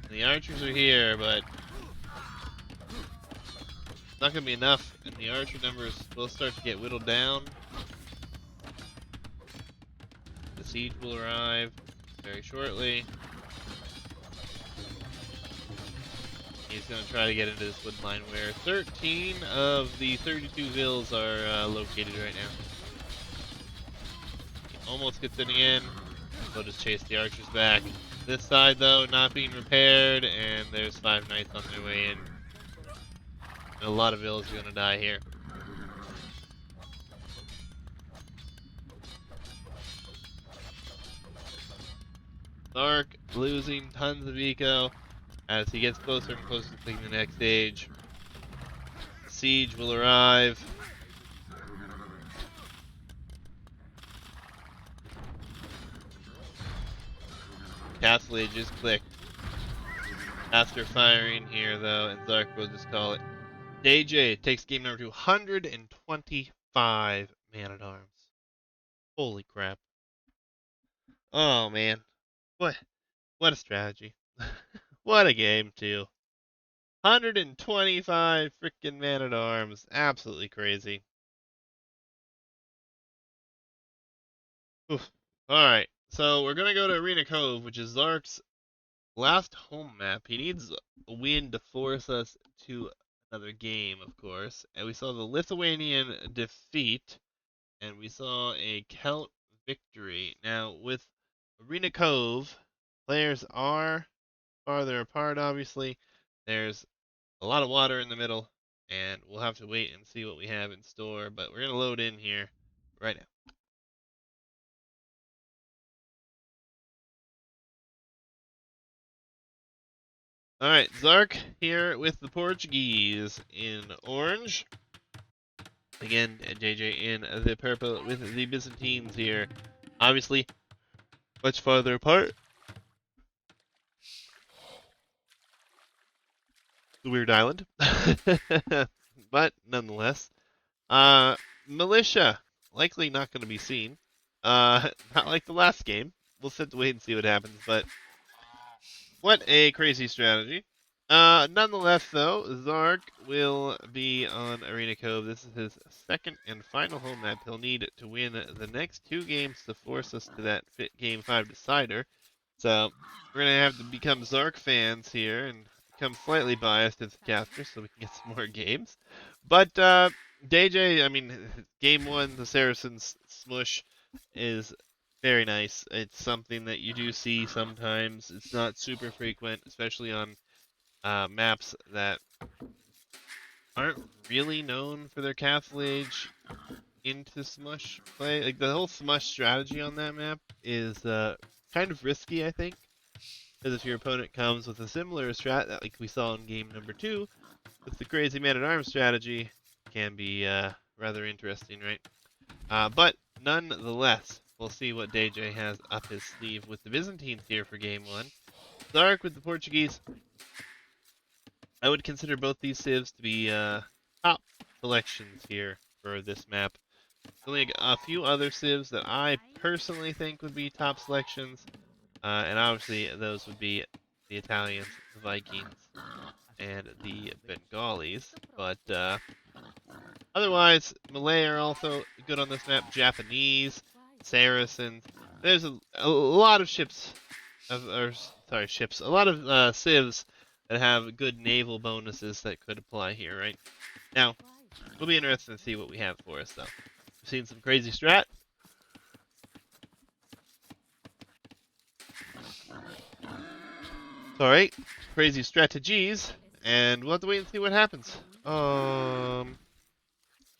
And the archers are here, but it's not going to be enough, and the archer numbers will start to get whittled down. The siege will arrive very shortly. He's going to try to get into this wood line where 13 of the 32 vills are located right now. He almost gets in again. We'll just chase the archers back. This side, though, not being repaired, and there's 5 knights on their way in. And a lot of vills are going to die here. Zark losing tons of eco as he gets closer and closer to picking the next stage. Siege will arrive. Castle Age is clicked. After firing here, though, and Zark will just call it. DayJay takes game number 225 man-at-arms. Holy crap. Oh, man. What a strategy. What a game, too. 125 freaking man-at-arms. Absolutely crazy. Oof. Alright, so we're going to go to Arena Cove, which is Zark's last home map. He needs a win to force us to another game, of course. And we saw the Lithuanian defeat, and we saw a Celt victory. Now, with Arena Cove, players are farther apart, obviously. There's a lot of water in the middle, and we'll have to wait and see what we have in store, but we're going to load in here right now. Alright, Zark here with the Portuguese in orange. Again, JJ in the purple with the Byzantines here. Obviously, much farther apart. The weird island. But nonetheless. Militia. Likely not going to be seen. Not like the last game. We'll sit to wait and see what happens, but what a crazy strategy. Nonetheless, though, Zark will be on Arena Cove. This is his second and final home map. He'll need to win the next 2 games to force us to that Game 5 decider. So we're going to have to become Zark fans here and become slightly biased as a caster so we can get some more games. But DayJay, I mean, Game 1, the Saracens smush is very nice. It's something that you do see sometimes. It's not super frequent, especially on maps that aren't really known for their Castle Age into Smush play. Like the whole Smush strategy on that map is kind of risky, I think, because if your opponent comes with a similar strat that like we saw in game number 2 with the crazy man-at-arms strategy, it can be rather interesting, right? But nonetheless, we'll see what DayJay has up his sleeve with the Byzantines here for game 1. Zark with the Portuguese. I would consider both these civs to be top selections here for this map. There's only a few other civs that I personally think would be top selections, and obviously those would be the Italians, the Vikings, and the Bengalis. But otherwise, Malay are also good on this map. Japanese, Saracens. There's a lot of ships, ships. A lot of civs that have good naval bonuses that could apply here, right? Now, it'll be interesting to see what we have for us, though. We've seen some crazy strat. Alright, crazy strategies, and we'll have to wait and see what happens.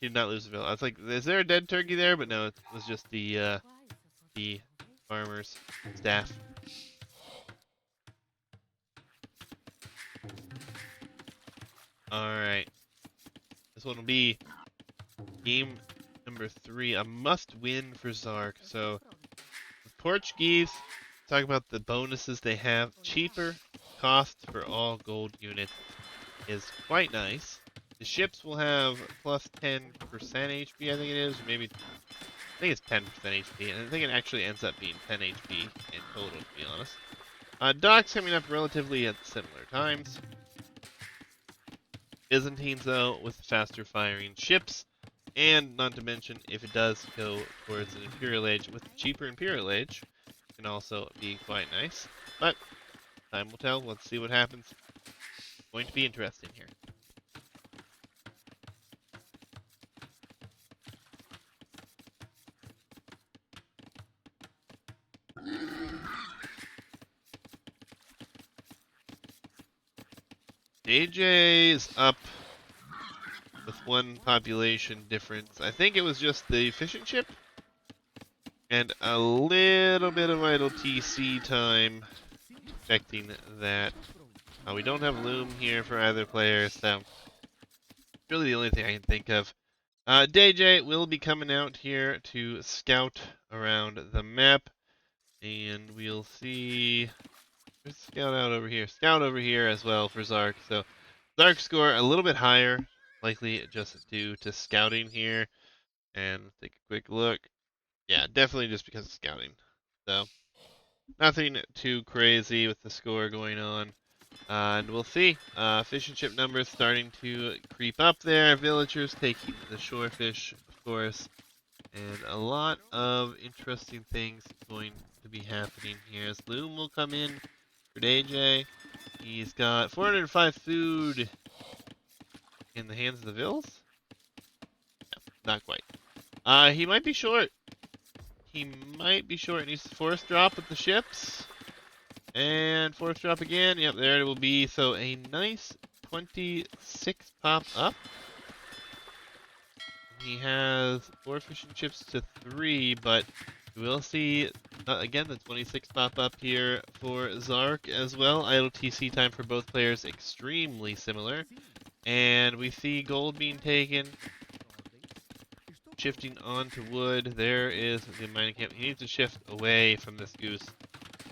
He did not lose the bill. I was like, is there a dead turkey there? But no, it was just the farmer's staff. Alright. This one will be game number 3. A must-win for Zark. So, the Portuguese, talk about the bonuses they have. Cheaper cost for all gold units is quite nice. The ships will have plus 10% HP, I think it is, or maybe, I think it's 10% HP, and I think it actually ends up being 10 HP in total, to be honest. Docks coming up relatively at similar times. Byzantines, though, with faster firing ships, and not to mention, if it does go towards an Imperial Age with the cheaper Imperial Age, can also be quite nice. But, time will tell. Let's see what happens. Going to be interesting here. DayJay's up with 1 population difference. I think it was just the fishing ship and a little bit of idle TC time affecting that. We don't have loom here for either player, so really the only thing I can think of. DayJay will be coming out here to scout around the map, and we'll see. Let's scout out over here. Scout over here as well for Zark. So Zark score a little bit higher, likely just due to scouting here. And let's take a quick look. Yeah, definitely just because of scouting. So nothing too crazy with the score going on. And we'll see. Fish and chip numbers starting to creep up there. Villagers taking the shorefish, of course. And a lot of interesting things going to be happening here. As Loom will come in for DayJay. He's got 405 food in the hands of the Vills. No, not quite. He might be short. He might be short. Needs to force drop with the ships. And force drop again. Yep, there it will be. So a nice 26 pop up. He has 4 fishing chips to 3, but we'll see, again, the 26 pop up here for Zark as well. Idle TC time for both players extremely similar. And we see gold being taken. Shifting onto wood. There is the mining camp. He needs to shift away from this goose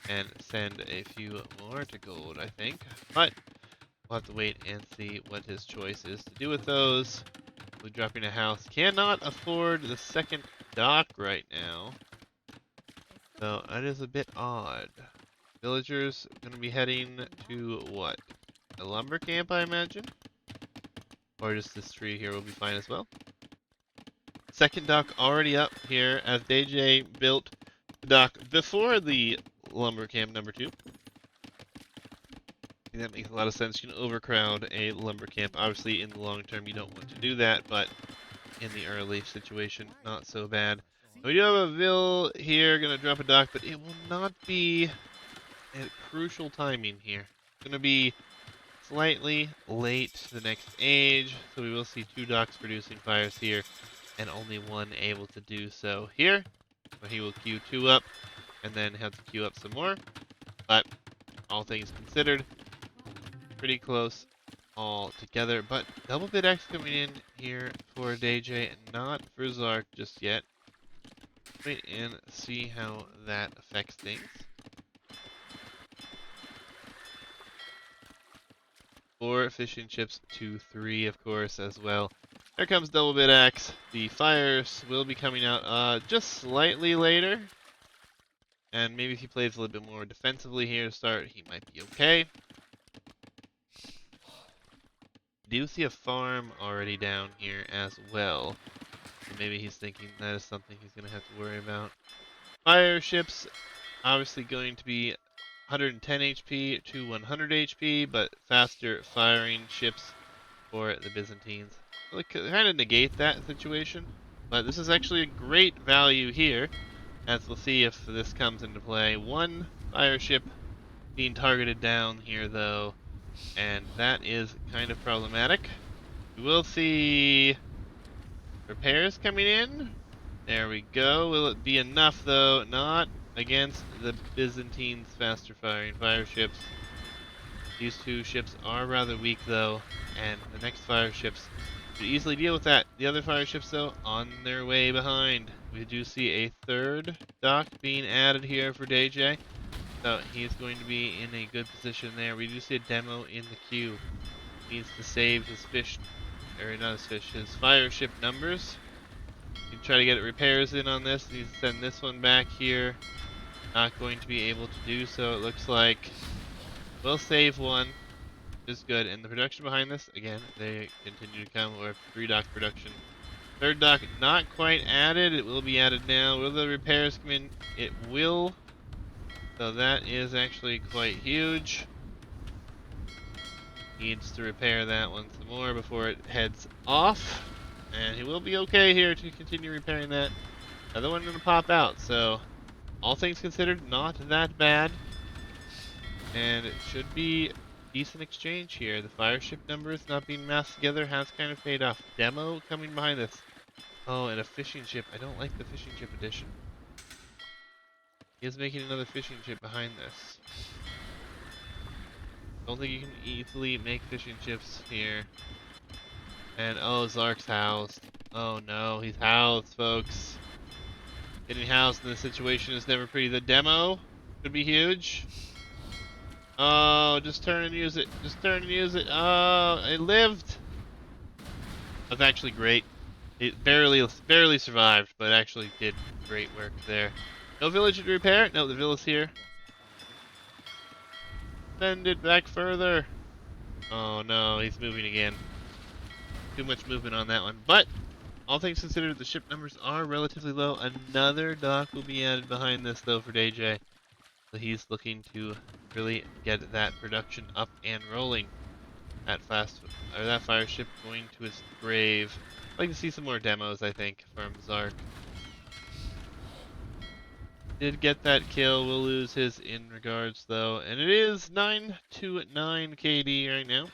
and send a few more to gold, I think. But we'll have to wait and see what his choice is to do with those. We're dropping a house. Cannot afford the second dock right now. So that is a bit odd. Villagers going to be heading to what? a lumber camp, I imagine. Or just this tree here will be fine as well. Second dock already up here as DayJay built the dock before the lumber camp number 2. That makes a lot of sense. You can overcrowd a lumber camp. Obviously, in the long term, you don't want to do that, but in the early situation, not so bad. We do have a Vil here, gonna drop a dock, but it will not be at crucial timing here. It's gonna be slightly late to the next age, so we will see 2 docks producing fires here, and only 1 able to do so here. So he will queue 2 up, and then have to queue up some more. But all things considered, pretty close all together. But double bid X coming in here for DayJay, not for Zark just yet. Wait and see how that affects things. 4 fishing chips to 3, of course, as well. There comes double bid X. The fires will be coming out just slightly later. And maybe if he plays a little bit more defensively here to start, he might be okay. Do see a farm already down here as well. So maybe he's thinking that is something he's going to have to worry about. Fire ships, obviously going to be 110 HP to 100 HP, but faster firing ships for the Byzantines. Well, it could kind of negate that situation, but this is actually a great value here, as we'll see if this comes into play. 1 fire ship being targeted down here, though, and that is kind of problematic. We will see repairs coming in. There we go. Will it be enough, though? Not against the Byzantines' faster firing fire ships. These 2 ships are rather weak, though, and the next fire ships could easily deal with that. The other fire ships, though, on their way behind. We do see a 3rd dock being added here for DayJay, so he's going to be in a good position there. We do see a demo in the queue. He needs to save his fish, or not his fish, his fire ship numbers. You can try to get repairs in on this. He needs to send this one back here. Not going to be able to do so, it looks like. We'll save 1, which is good. And the production behind this, again, they continue to come. We're 3 dock production. 3rd dock not quite added. It will be added now. Will the repairs come in? It will. So that is actually quite huge. Needs to repair that one some more before it heads off. And he will be okay here to continue repairing that. Another one gonna pop out, so all things considered, not that bad. And it should be decent exchange here. The fire ship numbers not being massed together has kind of paid off. Demo coming behind this. Oh, and a fishing ship. I don't like the fishing ship edition. He is making another fishing ship behind this. Don't think you can easily make fishing ships here. And oh, Zark's housed. Oh no, he's housed, folks. Getting housed in this situation is never pretty. The demo could be huge. Oh, just turn and use it. Just turn and use it. Oh, it lived. That's actually great. It barely survived, but actually did great work there. No village to repair? No, the village here. Send it back further. Oh no, he's moving again. Too much movement on that one. But, all things considered, the ship numbers are relatively low. Another dock will be added behind this, though, for DayJay. So he's looking to really get that production up and rolling. That fire ship going to its grave. I'd like to see some more demos, I think, from Zark. Did get that kill. We'll lose his in regards, though. And it is 9 to 9 KD right now.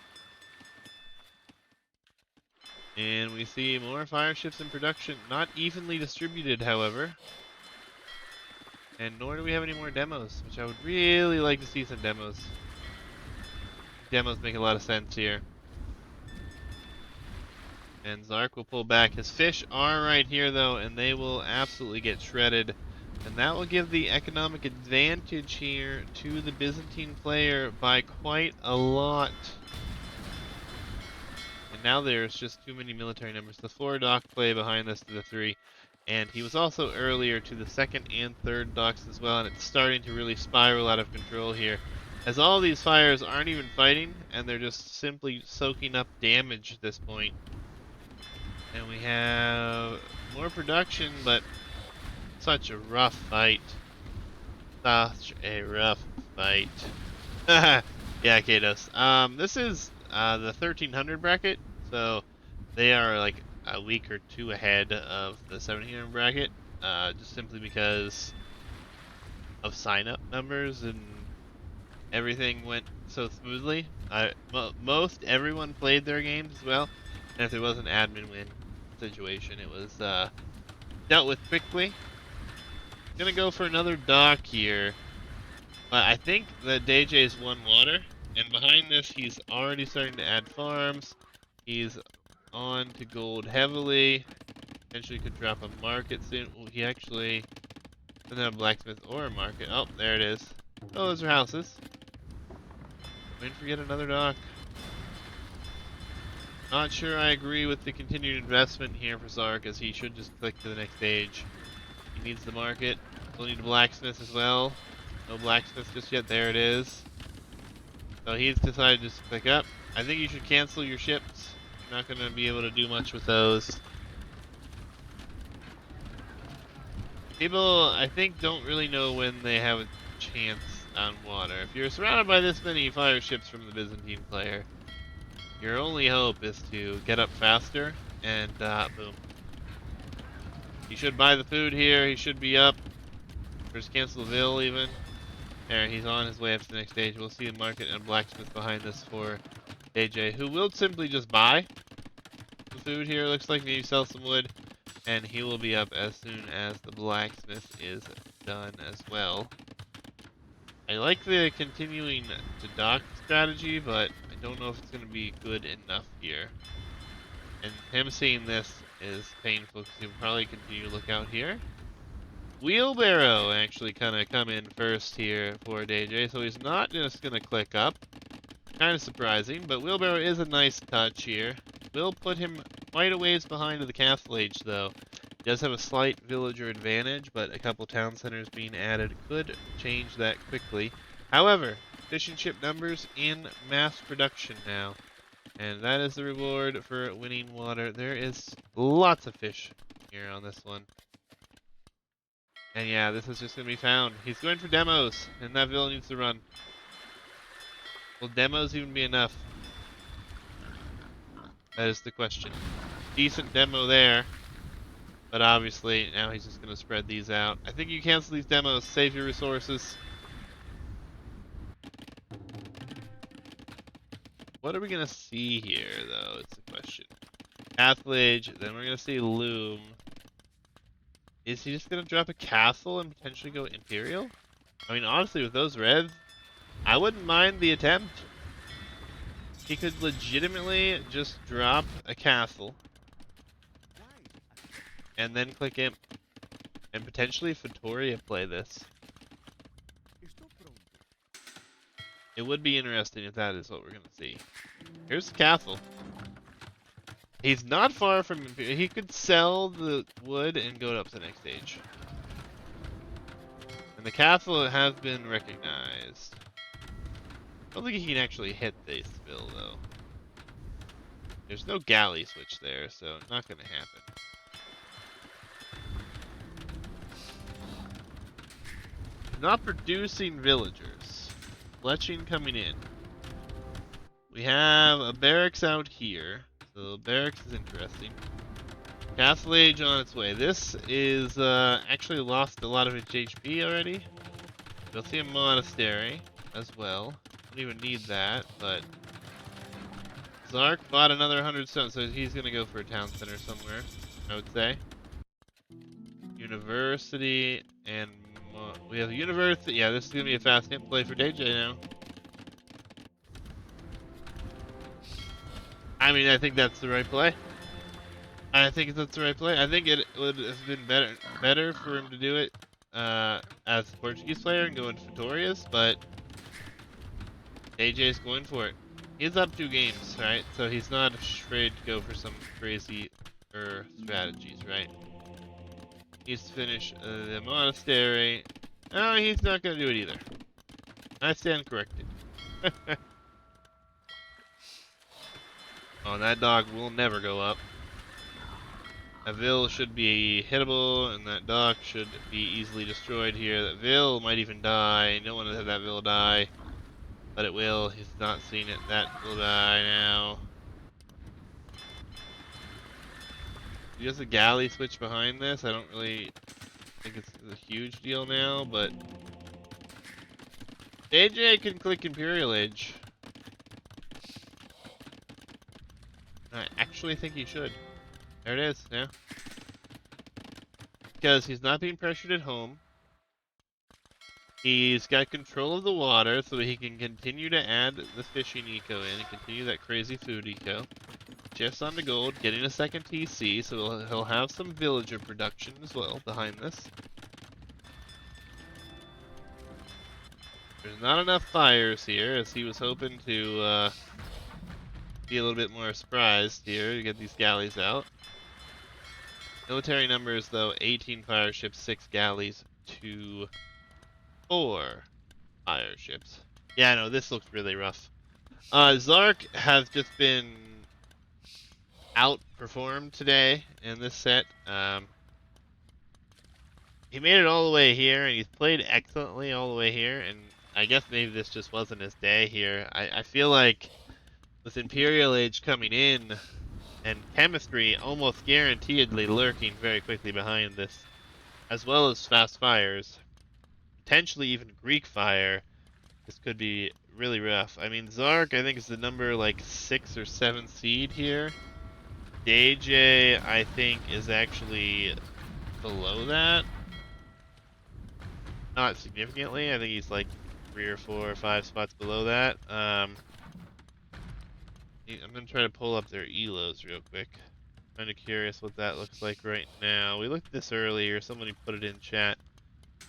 And we see more fire ships in production. Not evenly distributed, however. And nor do we have any more demos, which I would really like to see some demos. Demos make a lot of sense here. And Zark will pull back. His fish are right here, though, and they will absolutely get shredded. And that will give the economic advantage here to the Byzantine player by quite a lot. And now there's just too many military numbers. The 4 dock play behind this to the 3. And he was also earlier to the 2nd and 3rd docks as well. And it's starting to really spiral out of control here. as all these fires aren't even fighting, and they're just simply soaking up damage at this point. And we have more production, but such a rough fight. Such a rough fight. Yeah, Kados. This is the 1300 bracket, so they are like a week or two ahead of the 1700 bracket, just simply because of sign-up numbers and everything went so smoothly. Most everyone played their games as well, and if there was an admin win situation, it was dealt with quickly. Gonna go for another dock here. But I think that DayJay's won water, and behind this he's already starting to add farms. He's on to gold heavily. Potentially could drop a market soon. Ooh, he actually doesn't have a blacksmith or a market. Oh, there it is. Oh, those are houses. Waiting for yet another dock. Not sure I agree with the continued investment here for Zark, as he should just click to the next stage. He needs the market. We'll need a blacksmith as well. No blacksmith just yet. There it is. So he's decided just to click up. I think you should cancel your ships. You're not going to be able to do much with those. People, I think, don't really know when they have a chance on water. If you're surrounded by this many fire ships from the Byzantine player, your only hope is to get up faster and boom. He should buy the food here. He should be up. Or just cancel the bill even. There, he's on his way up to the next stage. We'll see the market and blacksmith behind this for DayJay, who will simply just buy the food here. Looks like maybe sell some wood, and he will be up as soon as the blacksmith is done as well. I like the continuing to dock strategy, but I don't know if it's going to be good enough here. And him seeing this is painful because he'll probably continue to look out here. Wheelbarrow actually kind of come in first here for DayJay, so he's not just going to click up. Kind of surprising, but Wheelbarrow is a nice touch here. Will put him quite a ways behind the castle age, though. He does have a slight villager advantage, but a couple town centers being added could change that quickly. However, fish and chip numbers in mass production now, and that is the reward for winning water. There is lots of fish here on this one. And yeah, this is just going to be found. He's going for demos, and that villa needs to run. Will demos even be enough? That is the question. Decent demo there. But obviously, now he's just going to spread these out. I think you cancel these demos, save your resources. What are we going to see here, though, is the question. Castle Age, then we're going to see Loom. Is he just going to drop a castle and potentially go Imperial? I mean, honestly, with those reds, I wouldn't mind the attempt. He could legitimately just drop a castle and then click Imp and potentially Fatoria play this. It would be interesting if that is what we're going to see. Here's the castle. He's not far from Imperial. He could sell the wood and go up to the next stage. And the castle has been recognized. I don't think he can actually hit this bill, though. There's no galley switch there, so not going to happen. Not producing villagers. Fletching coming in. We have a barracks out here. So barracks is interesting. Castle Age on its way. This is actually lost a lot of its HP already. You'll see a monastery as well. Don't even need that, but Zark bought another 100 stones, so he's gonna go for a town center somewhere, I would say. University and we have university. Yeah, this is gonna be a fast hit play for DayJay now. I mean, I think that's the right play. I think that's the right play. I think it would have been better for him to do it as a Portuguese player and go into Fatorius, but DayJay's going for it. He's up 2 games, right? So he's not afraid to go for some crazy strategies, right? He needs to finish the monastery. No, he's not going to do it either. I stand corrected. Oh, that dog will never go up. That Vil should be hittable, and that dog should be easily destroyed here. That Vil might even die. No one has that Vil die. But it will. He's not seen it. That will die now. He has a galley switch behind this. I don't really think it's a huge deal now, but DayJay can click Imperial Age. I actually think he should. There it is, yeah. Because he's not being pressured at home. He's got control of the water, so he can continue to add the fishing eco in and continue that crazy food eco. Just on the gold, getting a second TC, so he'll have some villager production as well behind this. There's not enough fires here, as he was hoping to be a little bit more surprised here to get these galleys out. Military numbers, though, 18 fire ships, 6 galleys, 2, 4 fire ships. Yeah, no, this looks really rough. Zark has just been outperformed today in this set. He made it all the way here, and he's played excellently all the way here, and I guess maybe this just wasn't his day here. I feel like with Imperial Age coming in, and Chemistry almost guaranteedly lurking very quickly behind this, as well as fast fires, potentially even Greek fire, this could be really rough. I mean, Zark, I think, is the number like 6 or 7 seed here. DayJay, I think, is actually below that. Not significantly. I think he's like 3 or 4 or 5 spots below that. I'm gonna try to pull up their elos real quick. Kind of curious what that looks like right now. We looked at this earlier. Somebody put it in chat.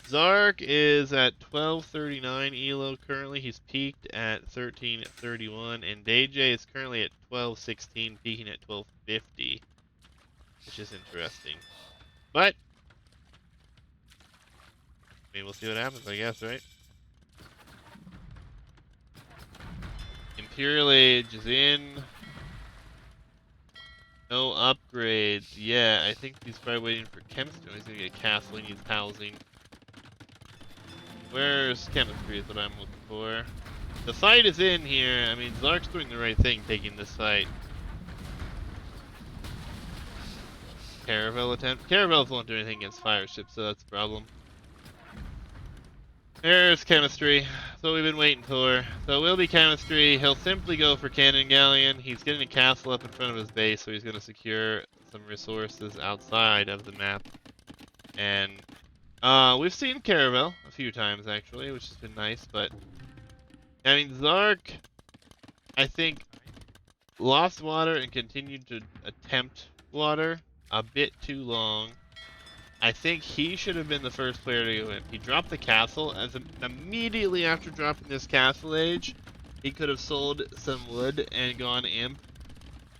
Zark is at 1239 elo currently. He's peaked at 1331, and DayJay is currently at 1216, peaking at 1250, which is interesting. But I mean, we'll see what happens, I guess, right? Imperial Age is in. No upgrades. Yeah, I think he's probably waiting for chemistry. He's gonna get a castle. He needs housing. Where's chemistry is what I'm looking for. The fight is in here. I mean, Zark's doing the right thing taking this fight. Caravel attempt. Caravels won't do anything against fire ships, so that's the problem. There's chemistry. That's what we've been waiting for. So it will be chemistry. He'll simply go for cannon galleon. He's getting a castle up in front of his base, so he's going to secure some resources outside of the map. And we've seen Caravel a few times actually, which has been nice. But I mean, Zark, I think, lost water and continued to attempt water a bit too long. I think he should have been the first player to go in. He dropped the castle, as immediately after dropping this castle age, he could have sold some wood and gone imp.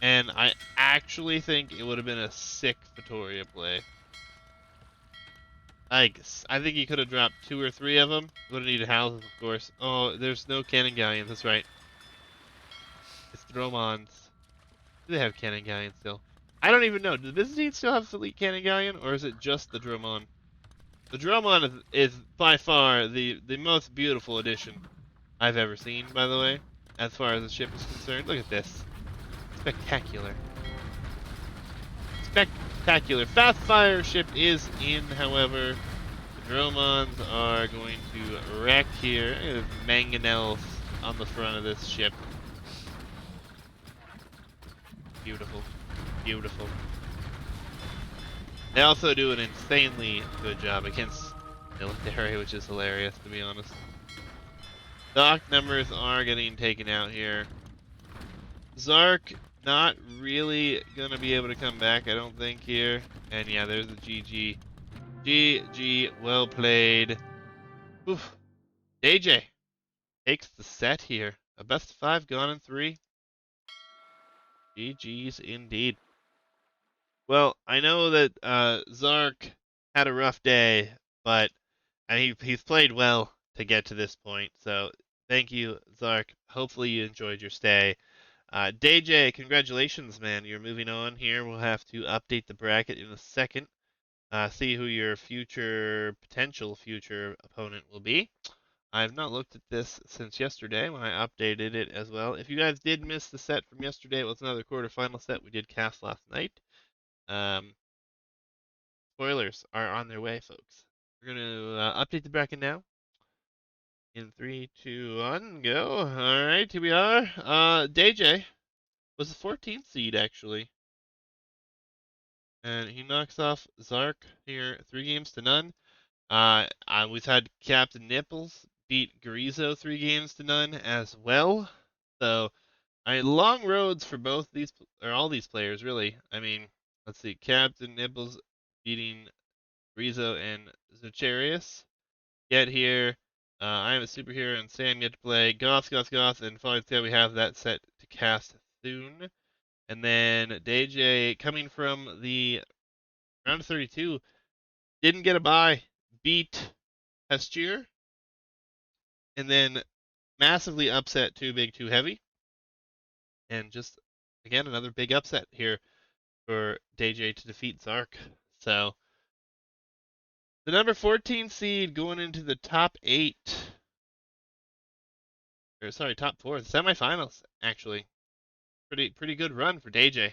And I actually think it would have been a sick Vittoria play. I think he could have dropped 2 or 3 of them. Would have needed houses, of course. Oh, there's no cannon galleons, that's right. It's Dromons. Do they have cannon galleons still? I don't even know. Does Byzantine still have Elite Cannon Galleon, or is it just the Dromon? The Dromon is by far the most beautiful addition I've ever seen, by the way, as far as the ship is concerned. Look at this. Spectacular. Spectacular. Fast Fire ship is in, however. The Dromons are going to wreck here. There's mangonels on the front of this ship. Beautiful. Beautiful. They also do an insanely good job against military, which is hilarious, to be honest. Dock numbers are getting taken out here. Zark not really gonna be able to come back, I don't think, here. And yeah, there's the GG. GG, well played. Oof. DayJay takes the set here. A best of 5 gone in 3. GG's indeed. Well, I know that Zark had a rough day, but he's played well to get to this point. So Thank you, Zark. Hopefully you enjoyed your stay. DayJay, congratulations, man. You're moving on here. We'll have to update the bracket in a second. See who your potential future opponent will be. I've not looked at this since yesterday when I updated it as well. If you guys did miss the set from yesterday, it was another quarterfinal set we did cast last night. Um, Spoilers are on their way, folks. We're going to update the bracket now. In 3, 2, 1, go. Alright, here we are. DayJay was the 14th seed, actually. And he knocks off Zark here 3-0. We've had Captain Kniples beat Garezo 3-0 as well. So, long roads for both these, or all these players, really. I mean, let's see. Captain Kniples beating Garezo and Zucharius. Get here. I am a superhero, and Sam get to play Goth, and finally we have that set to cast soon. And then DayJay, coming from the round of 32, didn't get a bye, beat Hestier, and then massively upset Too Big, Too Heavy. And just, again, another big upset here for DayJay to defeat Zark. So, the number 14 seed going into the top 8. Or, sorry, top 4. The semifinals, actually. Pretty good run for DayJay.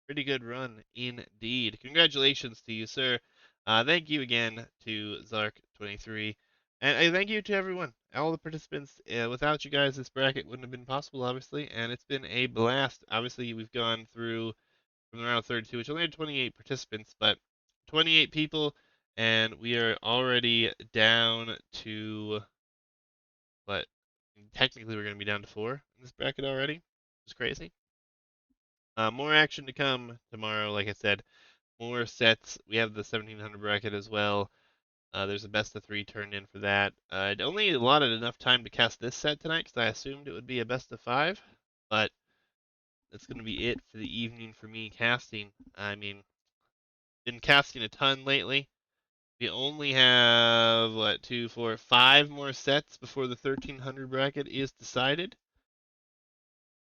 Pretty good run indeed. Congratulations to you, sir. Thank you again to Zark23. And thank you to everyone, all the participants. Without you guys, this bracket wouldn't have been possible, obviously. And it's been a blast. Obviously, we've gone through from the round of 32, which only had 28 participants, but 28 people. And we are already down to what? Technically, we're going to be down to 4 in this bracket already. It's crazy. More action to come tomorrow, like I said. More sets. We have the 1700 bracket as well. There's a best of 3 turned in for that. I'd only allotted enough time to cast this set tonight because I assumed it would be a best of 5, but that's going to be it for the evening for me casting. I mean, been casting a ton lately. We only have, 2, 4, 5 more sets before the 1300 bracket is decided.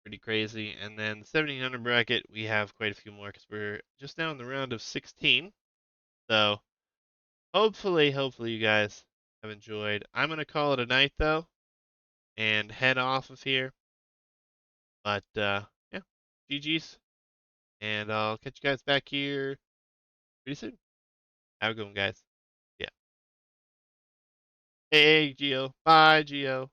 Pretty crazy. And then the 1700 bracket, we have quite a few more because we're just now in the round of 16. So hopefully you guys have enjoyed. I'm going to call it a night though and head off of here. But yeah, GG's. And I'll catch you guys back here pretty soon. Have a good one, guys. Yeah. Hey, Geo. Bye, Geo.